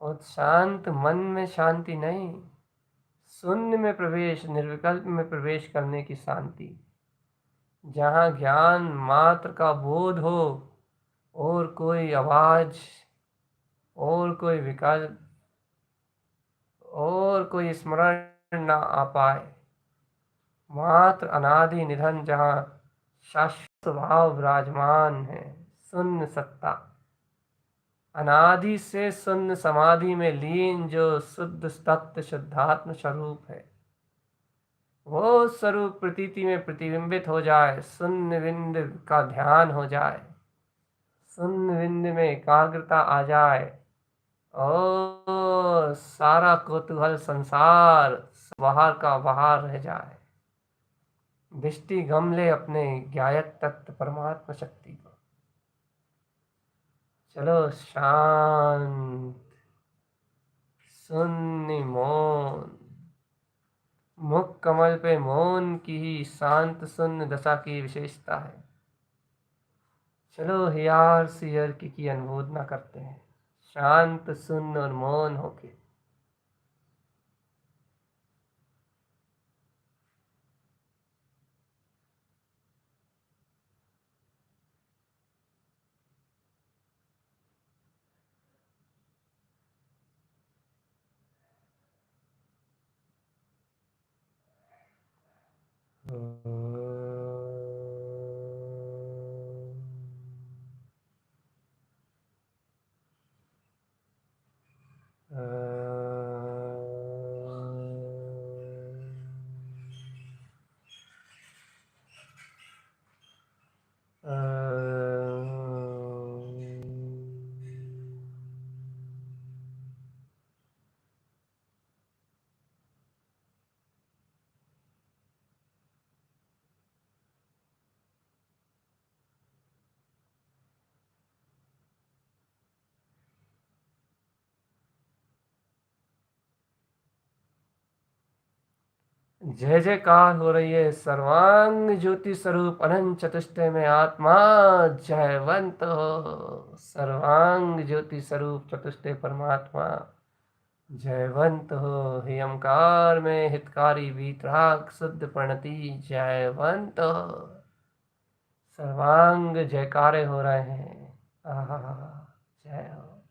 और शांत मन में शांति नहीं, शून्य में प्रवेश, निर्विकल्प में प्रवेश करने की शांति, जहाँ ज्ञान मात्र का बोध हो और कोई आवाज और कोई विकल्प और कोई स्मरण न आ पाए, मात्र अनादि निधन जहाँ शाश्वत भाव विराजमान है, शून्य सत्ता, अनादि से शून्य समाधि में लीन जो शुद्ध तत्व शुद्धात्म स्वरूप है, वो स्वरूप प्रतीति में प्रतिबिंबित हो जाए, शून्य बिंद का ध्यान हो जाए, शून्य बिंद में एकाग्रता आ जाए और सारा कौतूहल संसार बाहर का बाहर रह जाए, दृष्टि गमले अपने ज्ञायक तत्व परमात्मा शक्ति को। चलो शांत, शून्य, मौन, मुख कमल पे मौन की ही शांत शून्य दशा की विशेषता है। चलो हियार सियर की अनुमोदना करते हैं, शांत शून्य और मौन होके। जय जयकार हो रही है सर्वांग ज्योति स्वरूप अनंत चतुष्टय में आत्मा जयवंत हो, सर्वांग ज्योति स्वरूप चतुष्टय परमात्मा जयवंत हो, हियमकार में हितकारी वीतराग शुद्ध प्रणति जयवंत हो। सर्वांग जयकारे हो रहे हैं, आहा जय हो।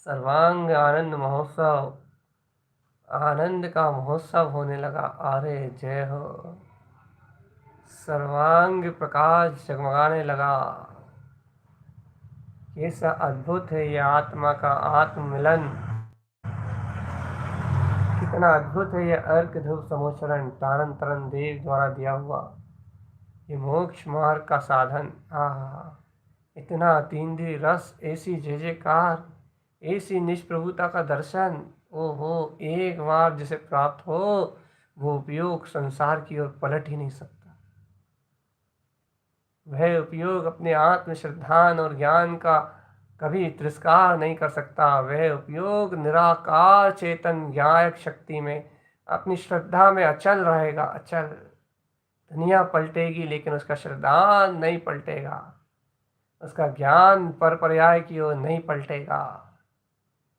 सर्वांग आनंद महोत्सव, आनंद का महोत्सव होने लगा, अरे जय हो। सर्वांग प्रकाश जगमगाने लगा, कैसा अद्भुत है ये आत्मा का आत्म मिलन, कितना अद्भुत है ये अर्क ध्रुव समोचरण तारन तरन देव द्वारा दिया हुआ ये मोक्ष मार्ग का साधन। इतना अतीन्द्रिय रस, ऐसी जय जयकार, ऐसी निष्प्रभुता का दर्शन, ओहो, एक बार जिसे प्राप्त हो वो उपयोग संसार की ओर पलट ही नहीं सकता। वह उपयोग अपने आत्म श्रद्धान और ज्ञान का कभी तिरस्कार नहीं कर सकता। वह उपयोग निराकार चेतन ज्ञायक शक्ति में अपनी श्रद्धा में अचल रहेगा, अचल। दुनिया पलटेगी लेकिन उसका श्रद्धान नहीं पलटेगा, उसका ज्ञान पर पर्याय की ओर नहीं पलटेगा।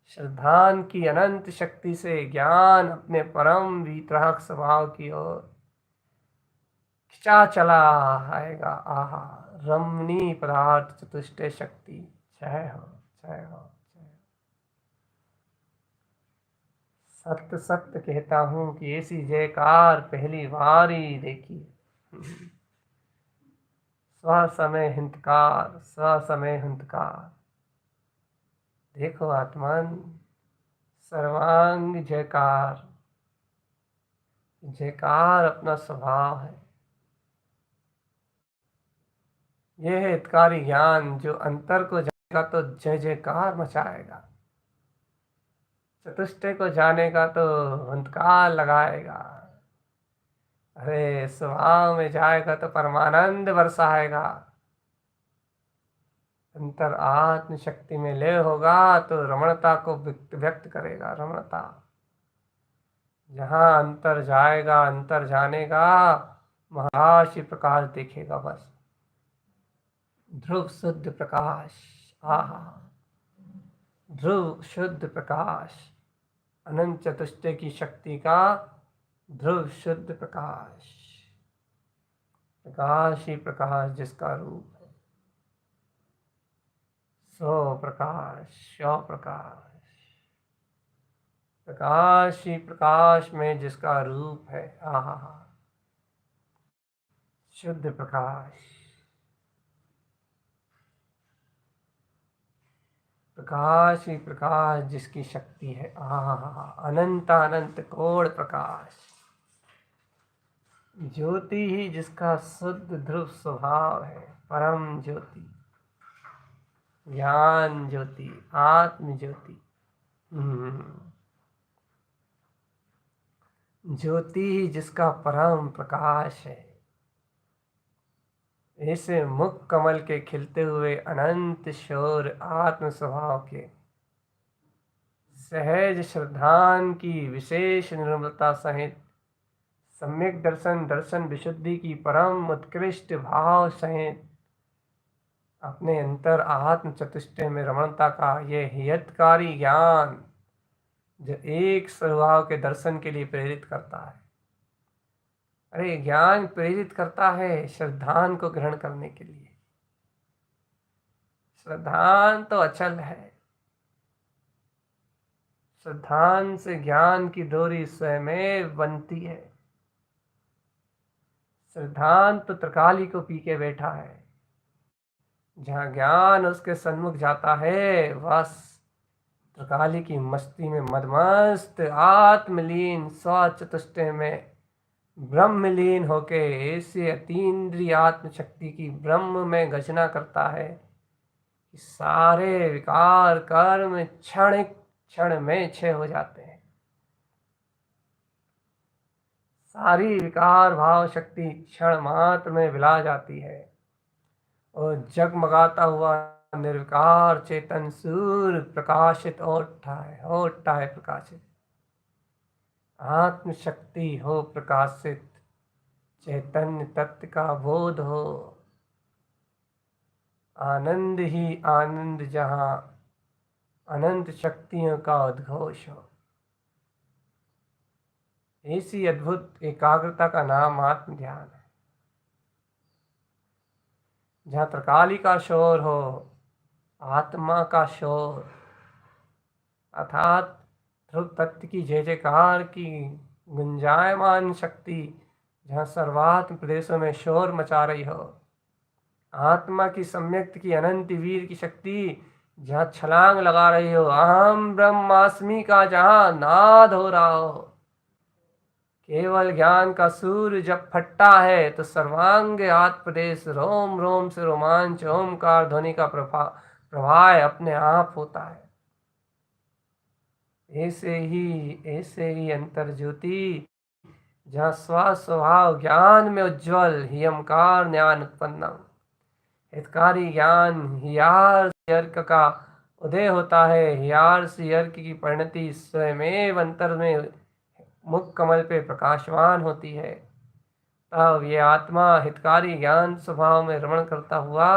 श्रद्धान की अनंत शक्ति से ज्ञान अपने परम वितराग स्वभाव की ओर खिंचा चला आएगा। आहा, रमणीय पदार्थ चतुष्टय शक्ति, जय हो, जय हो, जय हो। सत्य सत्य कहता हूं कि ऐसी जयकार पहली बार ही देखी। स्वसमय हिंतकार, स्वसमय हिंतकार। देखो आत्मन, सर्वांग जयकार, जयकार अपना स्वभाव है। यह है हितकारी ज्ञान जो अंतर को जानेगा तो जय जयकार मचाएगा, चतुष्टय को जानेगा तो हंकार लगाएगा, अरे स्वभाव में जाएगा तो परमानंद बरसाएगा। अंतर आत्म शक्ति में लय होगा तो रमणता को व्यक्त करेगा, रमणता। जहाँ अंतर जाएगा, अंतर जानेगा, महाशि प्रकाश देखेगा, बस ध्रुव शुद्ध प्रकाश। आहा, ध्रुव शुद्ध प्रकाश, अनंत चतुष्टय की शक्ति का ध्रुव शुद्ध प्रकाश, प्रकाश ही प्रकाश जिसका रूप है, सो प्रकाश, शव प्रकाश, प्रकाश ही प्रकाश में जिसका रूप है। आहा, शुद्ध प्रकाश, प्रकाश ही प्रकाश जिसकी शक्ति है। आहा, अनंत अनंत कोण प्रकाश, ज्योति ही जिसका शुद्ध ध्रुव स्वभाव है, परम ज्योति, ज्ञान ज्योति, आत्म ज्योति। ज्योति ही जिसका परम प्रकाश है। ऐसे मुख कमल के खिलते हुए अनंत शोर आत्म स्वभाव के सहज श्रद्धान की विशेष निर्मलता सहित सम्यक दर्शन, दर्शन विशुद्धि की परम उत्कृष्ट भाव सहित अपने अंतर आत्म चतुष्टय में रमणता का ये हियत्कारी ज्ञान जो एक स्वभाव के दर्शन के लिए प्रेरित करता है। अरे ज्ञान प्रेरित करता है श्रद्धान को ग्रहण करने के लिए। श्रद्धान तो अचल है, श्रद्धान से ज्ञान की डोरी स्वयं बनती है। श्रद्धान तो त्रिकाली को पी के बैठा है, जहाँ ज्ञान उसके सन्मुख जाता है बस त्रिकाली की मस्ती में मदमस्त आत्मलीन स्व चतुष्टय में ब्रह्मलीन होके ऐसे अतीन्द्रिय आत्म शक्ति की ब्रह्म में गजना करता है कि सारे विकार कर्म क्षण में क्षय हो जाते हैं। सारी विकार भाव शक्ति क्षण मात्र में विला जाती है और जगमगाता हुआ निर्विकार चेतन सूर्य प्रकाशित होता है प्रकाशित। आत्म शक्ति हो प्रकाशित, चैतन्य तत्व का बोध हो, आनंद ही आनंद जहाँ अनंत शक्तियों का उद्घोष हो। ऐसी अद्भुत एकाग्रता का नाम आत्म ध्यान है, जहाँ त्रिकाली का शोर हो, आत्मा का शोर अर्थात ध्रुव तत्व की जय जयकार की गुंजायमान शक्ति जहाँ सर्वात्म प्रदेशों में शोर मचा रही हो। आत्मा की सम्यक्त की अनंत वीर की शक्ति जहाँ छलांग लगा रही हो। अहम ब्रह्मास्मि का जहाँ नाद हो रहा हो। केवल ज्ञान का सूर्य जब फटता है तो सर्वांग आत्म प्रदेश रोम रोम से रोमांच ओमकार ध्वनि का प्रवाह अपने आप होता है। ऐसे ही अंतर ज्योति जहाँ स्वभाव ज्ञान में उज्ज्वल हियमकार ज्ञान उत्पन्न हितकारी ज्ञान हियार अर्क का उदय होता है। हियार से अर्क की परिणति स्वयं अंतर में मुख कमल पे प्रकाशवान होती है। तब ये आत्मा हितकारी ज्ञान स्वभाव में रमण करता हुआ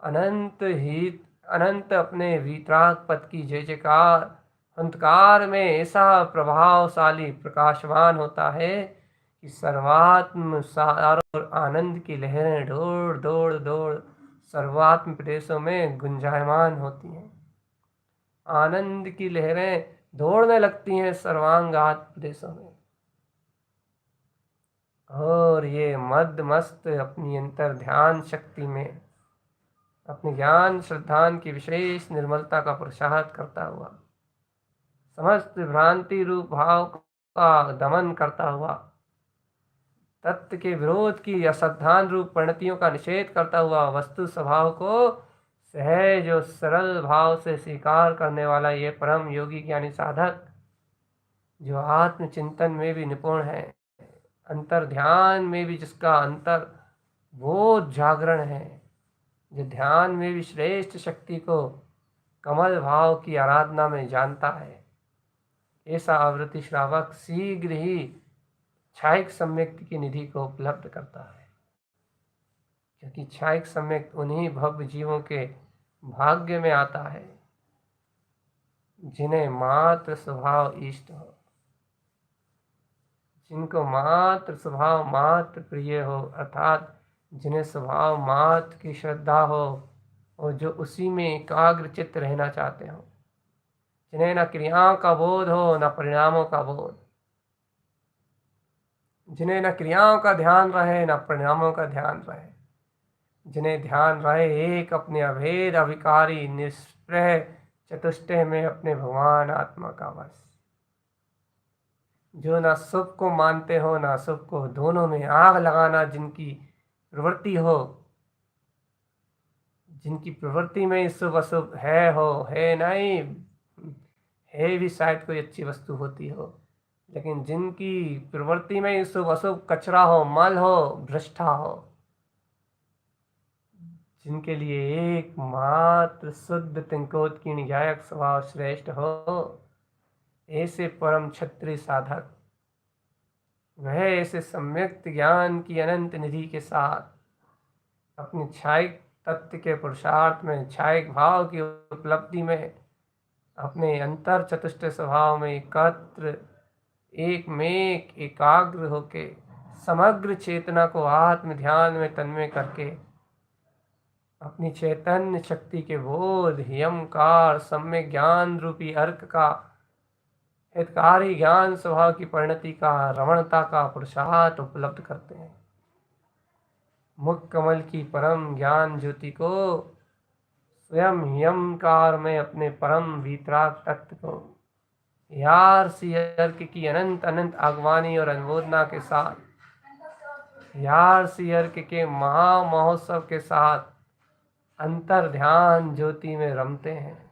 अनंत अपने वीतराग पद की जय जयकार अंतकार में ऐसा प्रभावशाली प्रकाशवान होता है कि सर्वात्म सार और आनंद की लहरें दौड़ दौड़ दौड़ सर्वात्म प्रदेशों में गुंजायमान होती हैं। आनंद की लहरें दौड़ने लगती हैं सर्वांगात प्रदेशों में और ये मद मस्त अपनी अंतर ध्यान शक्ति में अपने ज्ञान श्रद्धान की विशेष निर्मलता का प्रसाद करता हुआ समस्त भ्रांति रूप भाव का दमन करता हुआ तत्व के विरोध की असावधान रूप परिणतियों का निषेध करता हुआ वस्तु स्वभाव को सहज और सरल भाव से स्वीकार करने वाला ये परम योगी ज्ञानी साधक जो आत्मचिंतन में भी निपुण है, अंतर ध्यान में भी जिसका अंतर बोध जागरण है, जो ध्यान में भी श्रेष्ठ शक्ति को कमल भाव की आराधना में जानता है, ऐसा आवृत्ति श्रावक शीघ्र ही क्षायिक सम्यक्ति की निधि को उपलब्ध करता है। क्योंकि क्षायिक सम्यक्त उन्हीं भव्य जीवों के भाग्य में आता है जिन्हें मात्र स्वभाव इष्ट हो, जिनको मात्र स्वभाव मात्र प्रिय हो, अर्थात जिन्हें स्वभाव मात्र की श्रद्धा हो और जो उसी में एकाग्र चित्त रहना चाहते हो, जिन्हें न क्रियाओं का बोध हो न परिणामों का बोध, जिन्हें न क्रियाओं का ध्यान रहे न परिणामों का ध्यान रहे, जिन्हें ध्यान रहे एक अपने अभेद अविकारी निष्प्रह चतुष्टय में अपने भगवान आत्मा का वश, जो न सुख को मानते हो न अशुभ को, दोनों में आग लगाना जिनकी प्रवृत्ति हो, जिनकी प्रवृत्ति में शुभ अशुभ है नहीं, है भी शायद कोई अच्छी वस्तु होती हो, लेकिन जिनकी प्रवृत्ति में शुभ अशुभ कचरा हो, मल हो, भ्रष्टा हो, जिनके लिए एकमात्र शुद्ध तिंकोत की न्यायक स्वभाव श्रेष्ठ हो, ऐसे परम क्षत्रिय साधक वह ऐसे सम्यक ज्ञान की अनंत निधि के साथ अपने छायिक तत्व के पुरुषार्थ में, छायिक भाव की उपलब्धि में, अपने अंतर चतुष्ट स्वभाव में एकत्र एक में एकाग्र होके समग्र चेतना को आत्म ध्यान में तन्मय करके अपनी चैतन्य शक्ति के बोध यमकार सम्यक ज्ञान रूपी अर्क का हितकारी ज्ञान स्वभाव की परिणति का रमणता का पुरुषार्थ उपलब्ध करते हैं। मुख कमल की परम ज्ञान ज्योति को स्वयं यमकार में अपने परम वीतराग तत्व को यार सी अर्क की अनंत अनंत आगवानी और अनुमोदना के साथ, यार सी अर्क के महा महोत्सव के साथ अंतर ध्यान ज्योति में रमते हैं,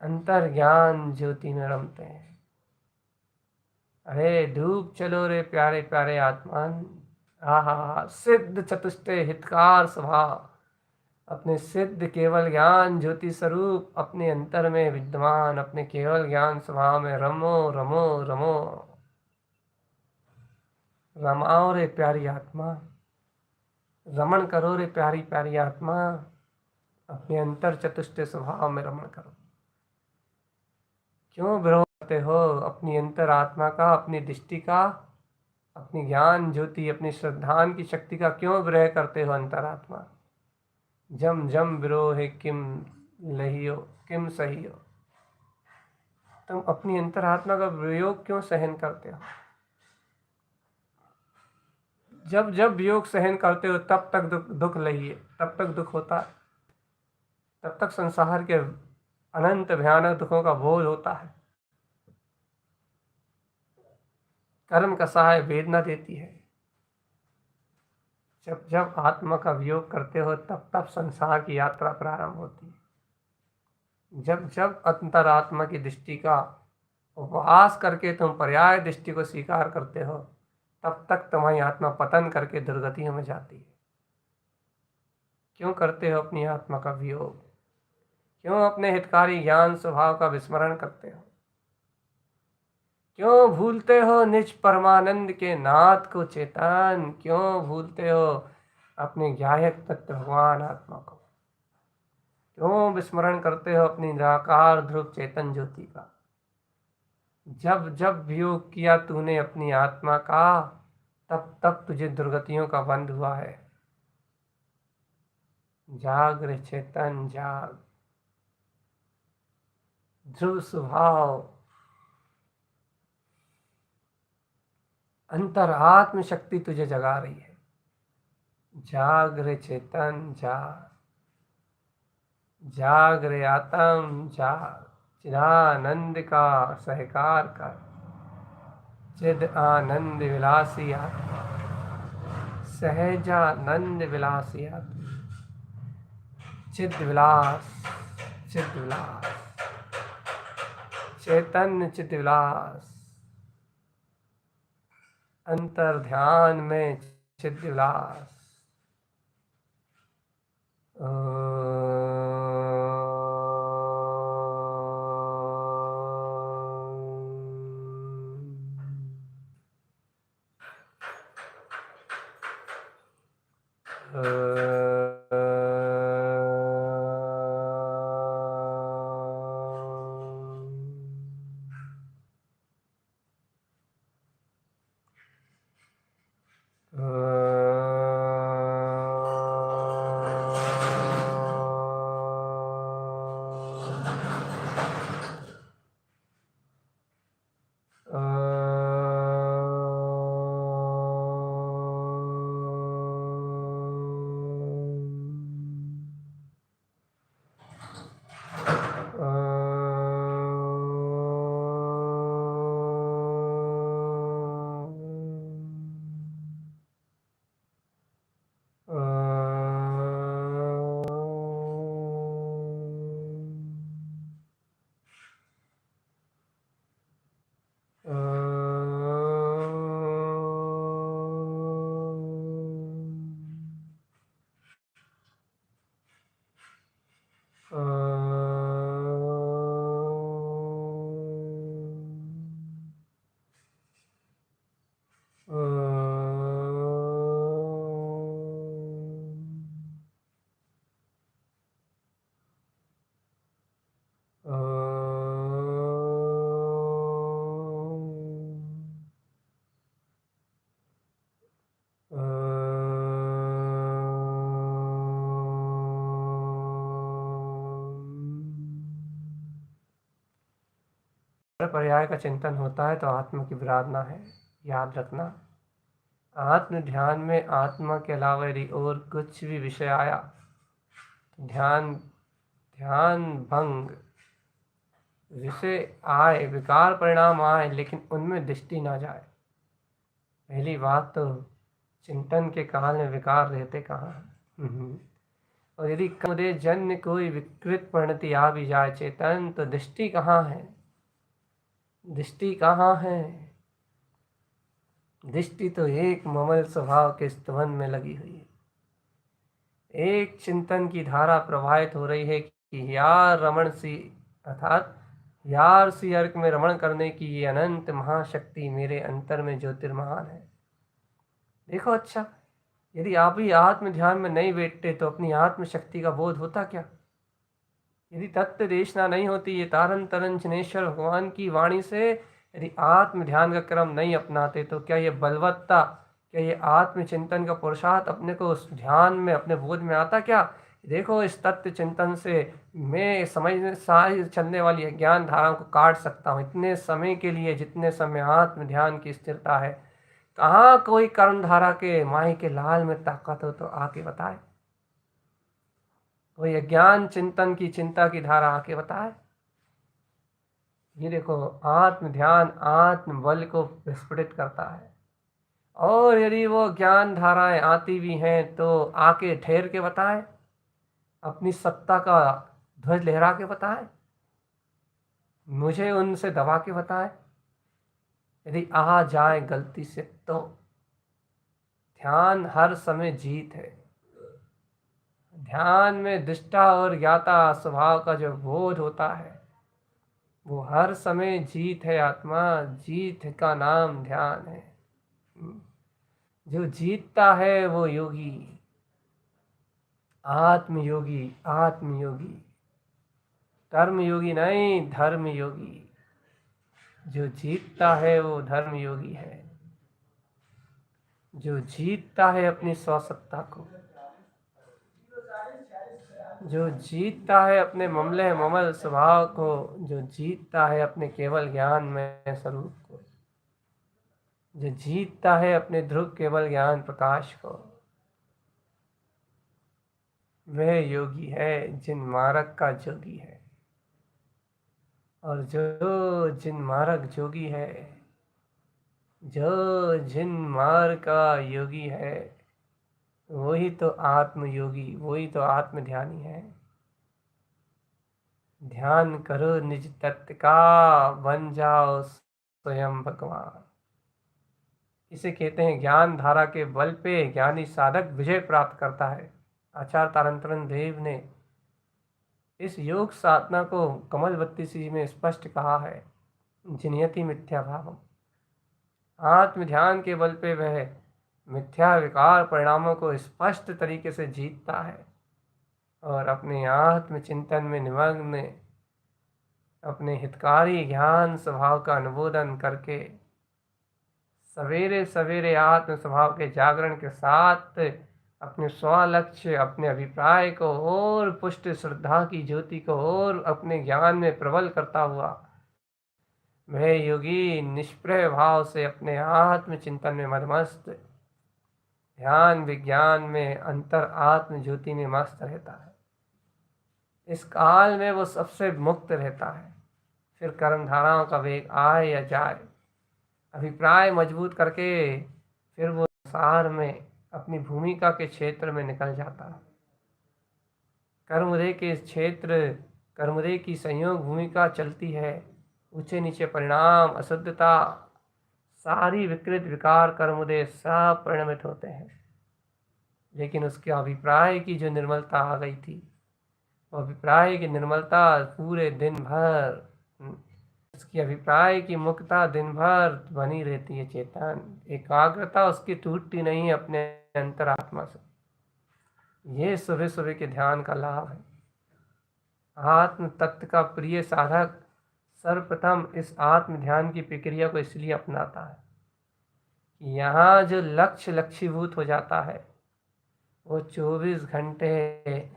अंतर ज्ञान ज्योति में रमते हैं। अरे डूब चलो रे प्यारे प्यारे आत्मान, आहा सिद्ध चतुष्टय हितकार स्वभाव, अपने सिद्ध केवल ज्ञान ज्योति स्वरूप अपने अंतर में विद्यमान अपने केवल ज्ञान स्वभाव में रमो रमो रमो, रमाओ रे प्यारी आत्मा, रमण करो रे प्यारी प्यारी आत्मा, अपने अंतर चतुष्टय स्वभाव में रमण करो। क्यों विरोध करते हो अपनी अंतर आत्मा का, अपनी दृष्टि का, अपनी ज्ञान ज्योति, अपनी श्रद्धान की शक्ति का क्यों विरह करते हो अंतरात्मा? जम जम विरोह किम लहियो किम सहियो, तुम अपनी अंतरात्मा का वियोग क्यों सहन करते हो? जब जब वियोग सहन करते हो तब तक दुख लहिए, तब तक दुख होता है, तब तक संसार के अनंत भयानक दुखों का बोध होता है। कर्म का सहाय वेदना देती है। जब जब आत्मा का वियोग करते हो तब तब संसार की यात्रा प्रारंभ होती है। जब जब अंतरात्मा की दृष्टि का उपवास करके तुम पर्याय दृष्टि को स्वीकार करते हो तब तक तुम्हारी आत्मा पतन करके दुर्गतियों में जाती है। क्यों करते हो अपनी आत्मा का वियोग? क्यों अपने हितकारी ज्ञान स्वभाव का विस्मरण करते हो? क्यों भूलते हो निज परमानंद के नाथ को चेतन? क्यों भूलते हो अपने ज्ञायक तत्व भगवान आत्मा को? क्यों विस्मरण करते हो अपनी निराकार ध्रुव चेतन ज्योति का? जब जब वियोग किया तूने अपनी आत्मा का तब तब तुझे दुर्गतियों का बंध हुआ है। जाग रे चेतन जाग, ध्रुव स्वभाव अंतर आत्म शक्ति तुझे जगा रही है। जाग रे चेतन जाग, जाग रे आत्म जाग, चिदानंद का सहकार कर, चिद आनंद विलासी आत्मा, सहजानंद विलासी आत्मा, चिद विलास, चिद विलास, चैतन्य चिद विलास, अंतर ध्यान में चिद विलास। पर्याय का चिंतन होता है तो आत्मा की विराधना है। याद रखना, आत्म ध्यान में आत्मा के अलावा यदि और कुछ भी विषय आया तो ध्यान भंग। विषय आए, विकार परिणाम आए, लेकिन उनमें दृष्टि ना जाए। पहली बात तो चिंतन के काल में विकार रहते कहाँ हैं। और यदि कमरे जन्य कोई विकृत परिणति आ भी जाए चेतन, तो दृष्टि कहाँ है? दृष्टि कहाँ है? दृष्टि तो एक ममल स्वभाव के स्तवन में लगी हुई है। एक चिंतन की धारा प्रवाहित हो रही है कि यार रमण सी, अर्थात यार सी अर्क में रमण करने की ये अनंत महाशक्ति मेरे अंतर में ज्योतिर्महान है। देखो अच्छा, यदि आप ही आत्म ध्यान में नहीं बैठते तो अपनी आत्म शक्ति का बोध होता क्या? यदि तत्व देशना नहीं होती, ये तारन तरन जनेश्वर भगवान की वाणी से यदि आत्म ध्यान का क्रम नहीं अपनाते, तो क्या ये बलवत्ता, क्या ये आत्मचिंतन का पुरुषार्थ अपने को उस ध्यान में, अपने बोध में आता क्या? देखो, इस तत्व चिंतन से मैं समझने सारी चलने वाली ज्ञान धाराओं को काट सकता हूँ इतने समय के लिए जितने समय आत्म ध्यान की स्थिरता है। कहाँ कोई कर्म धारा के माही के लाल में ताकत हो तो आके बताए। कोई अज्ञान चिंतन की चिंता की धारा आके बताए। ये देखो, आत्म ध्यान आत्म बल को विस्फोटित करता है। और यदि वो ज्ञान धाराएं आती भी हैं तो आके ठहर के बताए, अपनी सत्ता का ध्वज लहरा के बताए, मुझे उनसे दबा के बताए। यदि आ जाए गलती से तो ध्यान हर समय जीत है। ध्यान में दृष्टा और ज्ञाता स्वभाव का जो बोध होता है वो हर समय जीत है। आत्मा जीत का नाम ध्यान है। जो जीतता है वो योगी, आत्मयोगी। आत्मयोगी, कर्म योगी नहीं, धर्म योगी। जो जीतता है वो धर्म योगी है। जो जीतता है अपनी स्वसत्ता को, जो जीतता है अपने ममले ममल स्वभाव को, जो जीतता है अपने केवल ज्ञान में स्वरूप को, जो जीतता है अपने ध्रुव केवल ज्ञान प्रकाश को, वह योगी है जिन मार्ग का जोगी है। और जो जिन मार्ग जोगी है, जो जिन मार्ग का योगी है, वही तो आत्मयोगी, वही तो आत्मध्यानी है। ध्यान करो निज तत्व का, बन जाओ स्वयं भगवान। इसे कहते हैं ज्ञान धारा के बल पे ज्ञानी साधक विजय प्राप्त करता है। आचार्य तारंतरन देव ने इस योग साधना को कमल 32 में स्पष्ट कहा है, जिनियति मिथ्या भावम। आत्म ध्यान के बल पे वह मिथ्या विकार परिणामों को स्पष्ट तरीके से जीतता है और अपने आत्म चिंतन में निमग्न अपने हितकारी ज्ञान स्वभाव का अनुमोदन करके सवेरे सवेरे आत्म स्वभाव के जागरण के साथ अपने स्वलक्ष्य, अपने अभिप्राय को और पुष्ट श्रद्धा की ज्योति को और अपने ज्ञान में प्रबल करता हुआ वह योगी निष्प्रय भाव से अपने आत्म चिंतन में मदमस्त, ध्यान विज्ञान में अंतर आत्म ज्योति में मस्त रहता है। इस काल में वो सबसे मुक्त रहता है। फिर कर्म धाराओं का वेग आए या जाए, अभिप्राय मजबूत करके फिर वो संसार में अपनी भूमिका के क्षेत्र में निकल जाता है। कर्मोदय के क्षेत्र, कर्मोदय की संयोग भूमिका चलती है। ऊंचे नीचे परिणाम, अशुद्धता, सारी विकृत विकार कर्मोदय सब परिणमित होते हैं। लेकिन उसके अभिप्राय की जो निर्मलता आ गई थी, वो अभिप्राय की निर्मलता पूरे दिन भर, उसकी अभिप्राय की मुक्तता दिन भर बनी रहती है। चेतन एकाग्रता उसकी टूटती नहीं है अपने अंतरात्मा से। ये सुबह सुबह के ध्यान का लाभ है। आत्म तत्व का प्रिय साधक सर्वप्रथम इस आत्म ध्यान की प्रक्रिया को इसलिए अपनाता है कि यहाँ जो लक्ष्य लक्ष्यभूत हो जाता है वो 24 घंटे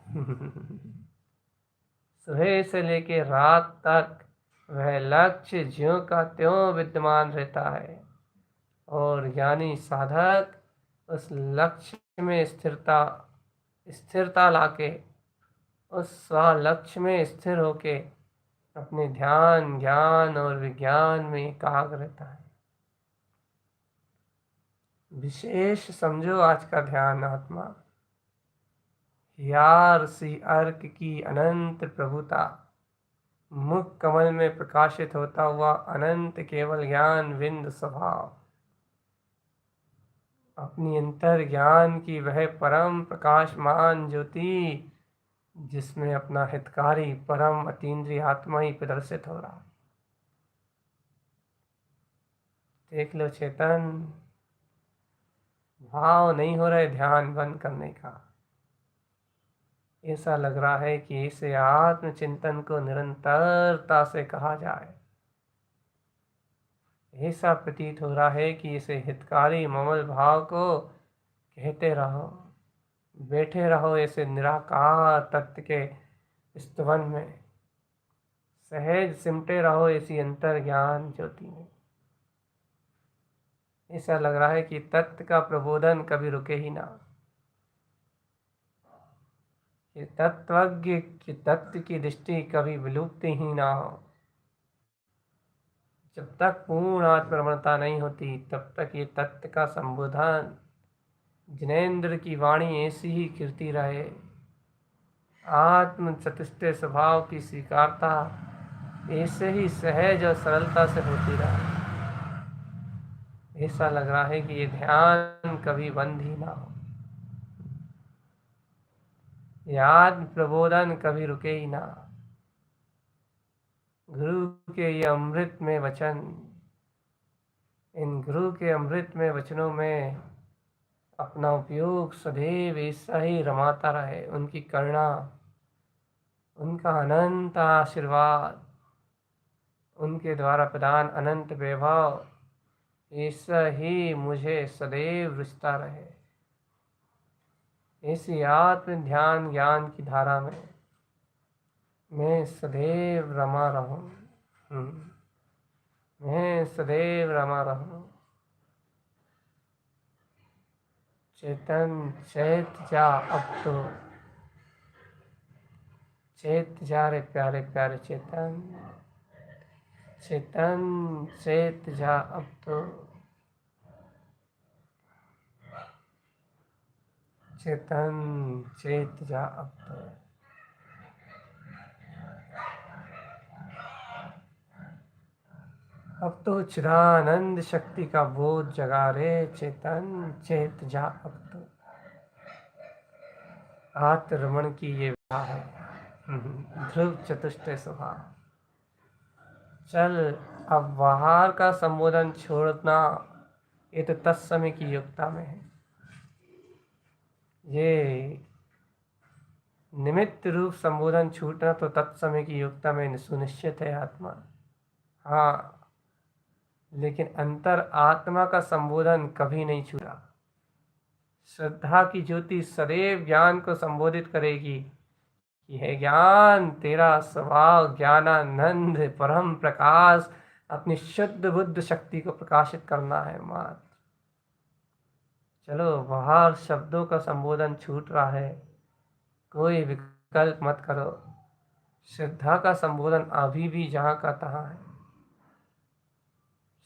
सुबह से लेके रात तक वह लक्ष्य ज्यों का त्यों विद्यमान रहता है। और ज्ञानी साधक उस लक्ष्य में स्थिरता लाके, उस स्वलक्ष्य में स्थिर होके अपने ध्यान, ज्ञान और विज्ञान में एकाग्र रहता है। विशेष समझो आज का ध्यान आत्मा, यार सी अर्क की अनंत प्रभुता, मुख कमल में प्रकाशित होता हुआ अनंत केवल ज्ञान विंद स्वभाव, अपनी अंतर ज्ञान की वह परम प्रकाशमान ज्योति जिसमें अपना हितकारी परम अतीन्द्रिय आत्मा ही प्रदर्शित हो रहा। देख लो चेतन, भाव नहीं हो रहे ध्यान बंद करने का। ऐसा लग रहा है कि इसे आत्मचिंतन को निरंतरता से कहा जाए। ऐसा प्रतीत हो रहा है कि इसे हितकारी ममल भाव को कहते रहो, बैठे रहो ऐसे निराकार तत्व के स्तवन में, सहज सिमटे रहो ऐसी अंतर ज्ञान ज्योति में। ऐसा लग रहा है कि तत्व का प्रबोधन कभी रुके ही ना, कि तत्वज्ञ की तत्व की दृष्टि कभी विलुप्त ही ना हो। जब तक पूर्ण आत्मरमणता नहीं होती तब तक ये तत्व का संबोधन, जिनेंद्र की वाणी ऐसी ही कीर्ति रहे। आत्म चतुष्टय स्वभाव की स्वीकारता ऐसे ही सहज और सरलता से होती रहे। ऐसा लग रहा है कि ये ध्यान कभी बंद ही ना हो, ये आत्म प्रबोधन कभी रुके ही ना। गुरु के ये अमृत में वचन, इन गुरु के अमृत में वचनों में अपना उपयोग सदैव ऐसा ही रमाता रहे। उनकी करुणा, उनका अनंत आशीर्वाद, उनके द्वारा प्रदान अनंत वैभव ऐसा ही मुझे सदैव रुचता रहे। ऐसी आत्म ध्यान ज्ञान की धारा में मैं सदैव रमा रहूं। मैं सदैव रमा रहूं। चेतन चैत जा अब तो, चैत जा रे प्यारे प्यारे चेतन, चेतन चैत जा अब तो, चेतन चैत जा अब तो। अब तो चिदानंद शक्ति का बोध जगा रे चेतन चेत जा अब तो। आत्मरमण की ये विधा है, ध्रुव चतुष्टय स्वभाव। चल अब बाहर का संबोधन छोड़ना, ये तो तत्समय की युक्ता में है। ये निमित्त रूप संबोधन छूटना तो तत्समय की युक्ता में सुनिश्चित है आत्मा। हाँ, लेकिन अंतर आत्मा का संबोधन कभी नहीं छूटा। श्रद्धा की ज्योति सदैव ज्ञान को संबोधित करेगी कि हे ज्ञान, तेरा स्वभाव ज्ञानानंद परम प्रकाश, अपनी शुद्ध बुद्ध शक्ति को प्रकाशित करना है मात्र। चलो, बाहर शब्दों का संबोधन छूट रहा है, कोई विकल्प मत करो। श्रद्धा का संबोधन अभी भी जहाँ का तहाँ है।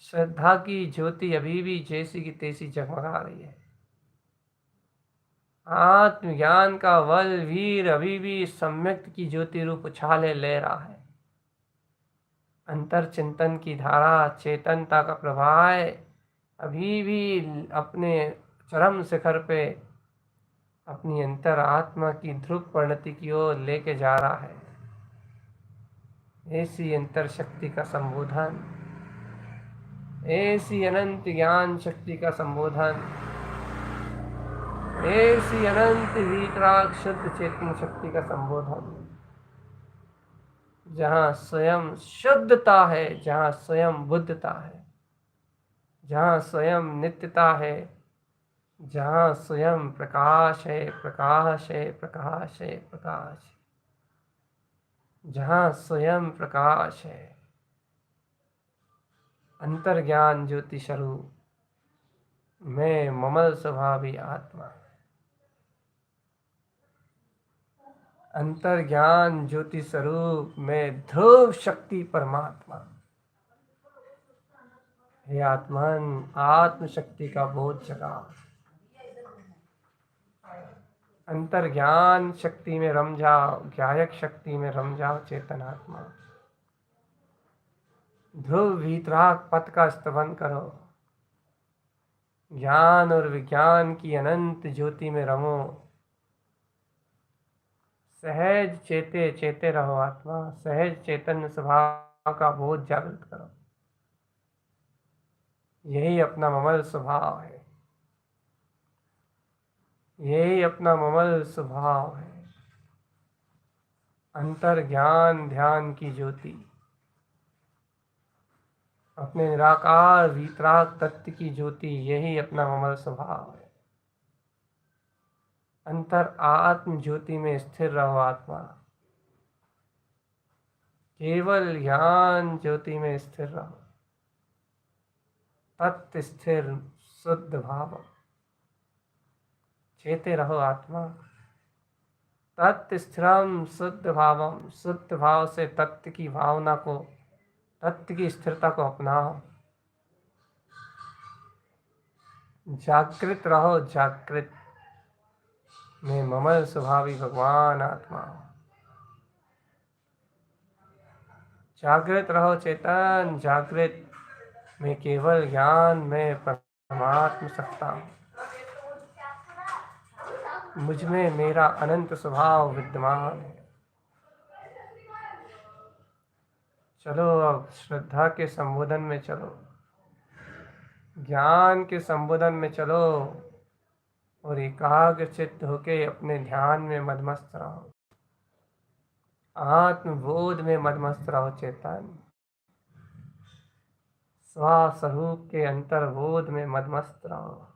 श्रद्धा की ज्योति अभी भी जैसी की तैसी जगमगा रही है। आत्मज्ञान का बल वीर अभी भी सम्यक की ज्योति रूप उछाले ले रहा है। अंतर चिंतन की धारा, चेतनता का प्रवाह अभी भी अपने चरम शिखर पे अपनी अंतर आत्मा की ध्रुव परिणति की ओर लेके जा रहा है। ऐसी अंतर शक्ति का संबोधन, ऐसी अनंत ज्ञान शक्ति का संबोधन, ऐसी अनंत वीतराग शुद्ध चेतन शक्ति का संबोधन, जहाँ स्वयं शुद्धता है, जहाँ स्वयं बुद्धता है, जहाँ स्वयं नित्यता है, जहाँ स्वयं प्रकाश है, प्रकाश है, प्रकाश है, प्रकाश है, जहाँ स्वयं प्रकाश है। अंतर्ज्ञान ज्योति स्वरूप मैं ममल स्वभावी आत्मा, अंतर्ज्ञान ज्योति स्वरूप में ध्रुव शक्ति परमात्मा। हे आत्मन, आत्म शक्ति का बोध जगा, अंतर्ज्ञान शक्ति में रम जाओ, ज्ञायक शक्ति में रम जाओ चेतन आत्मा। ध्रुव वीतराग पथ का स्तवन करो, ज्ञान और विज्ञान की अनंत ज्योति में रमो। सहज चेते चेते रहो आत्मा, सहज चैतन्य स्वभाव का बोध जागृत करो। यही अपना ममल स्वभाव है, यही अपना ममल स्वभाव है। अंतर ज्ञान ध्यान की ज्योति, अपने निराकार वीतराग तत्व की ज्योति, यही अपना ममल स्वभाव है। अंतर आत्म ज्योति में स्थिर रहो आत्मा, केवल ज्ञान ज्योति में स्थिर रहो। तत्व स्थिर शुद्ध भाव, चेते रहो आत्मा। तत्व स्थिरम शुद्ध भावम, शुद्ध भाव से तत्व की भावना को, तत्व की स्थिरता को अपनाओ। जागृत रहो, जागृत में ममल स्वभावी भगवान आत्मा। जागृत रहो चेतन, जागृत में केवल ज्ञान में परमात्म सत्ता हूँ। मुझ में मेरा अनंत स्वभाव विद्यमान है। चलो, अब श्रद्धा के संबोधन में चलो, ज्ञान के संबोधन में चलो, और एकाग्र चित्त होके अपने ध्यान में मदमस्त रहो, आत्मबोध में मदमस्त रहो चेतन। स्वस्वरूप के अंतर्बोध में मदमस्त रहो।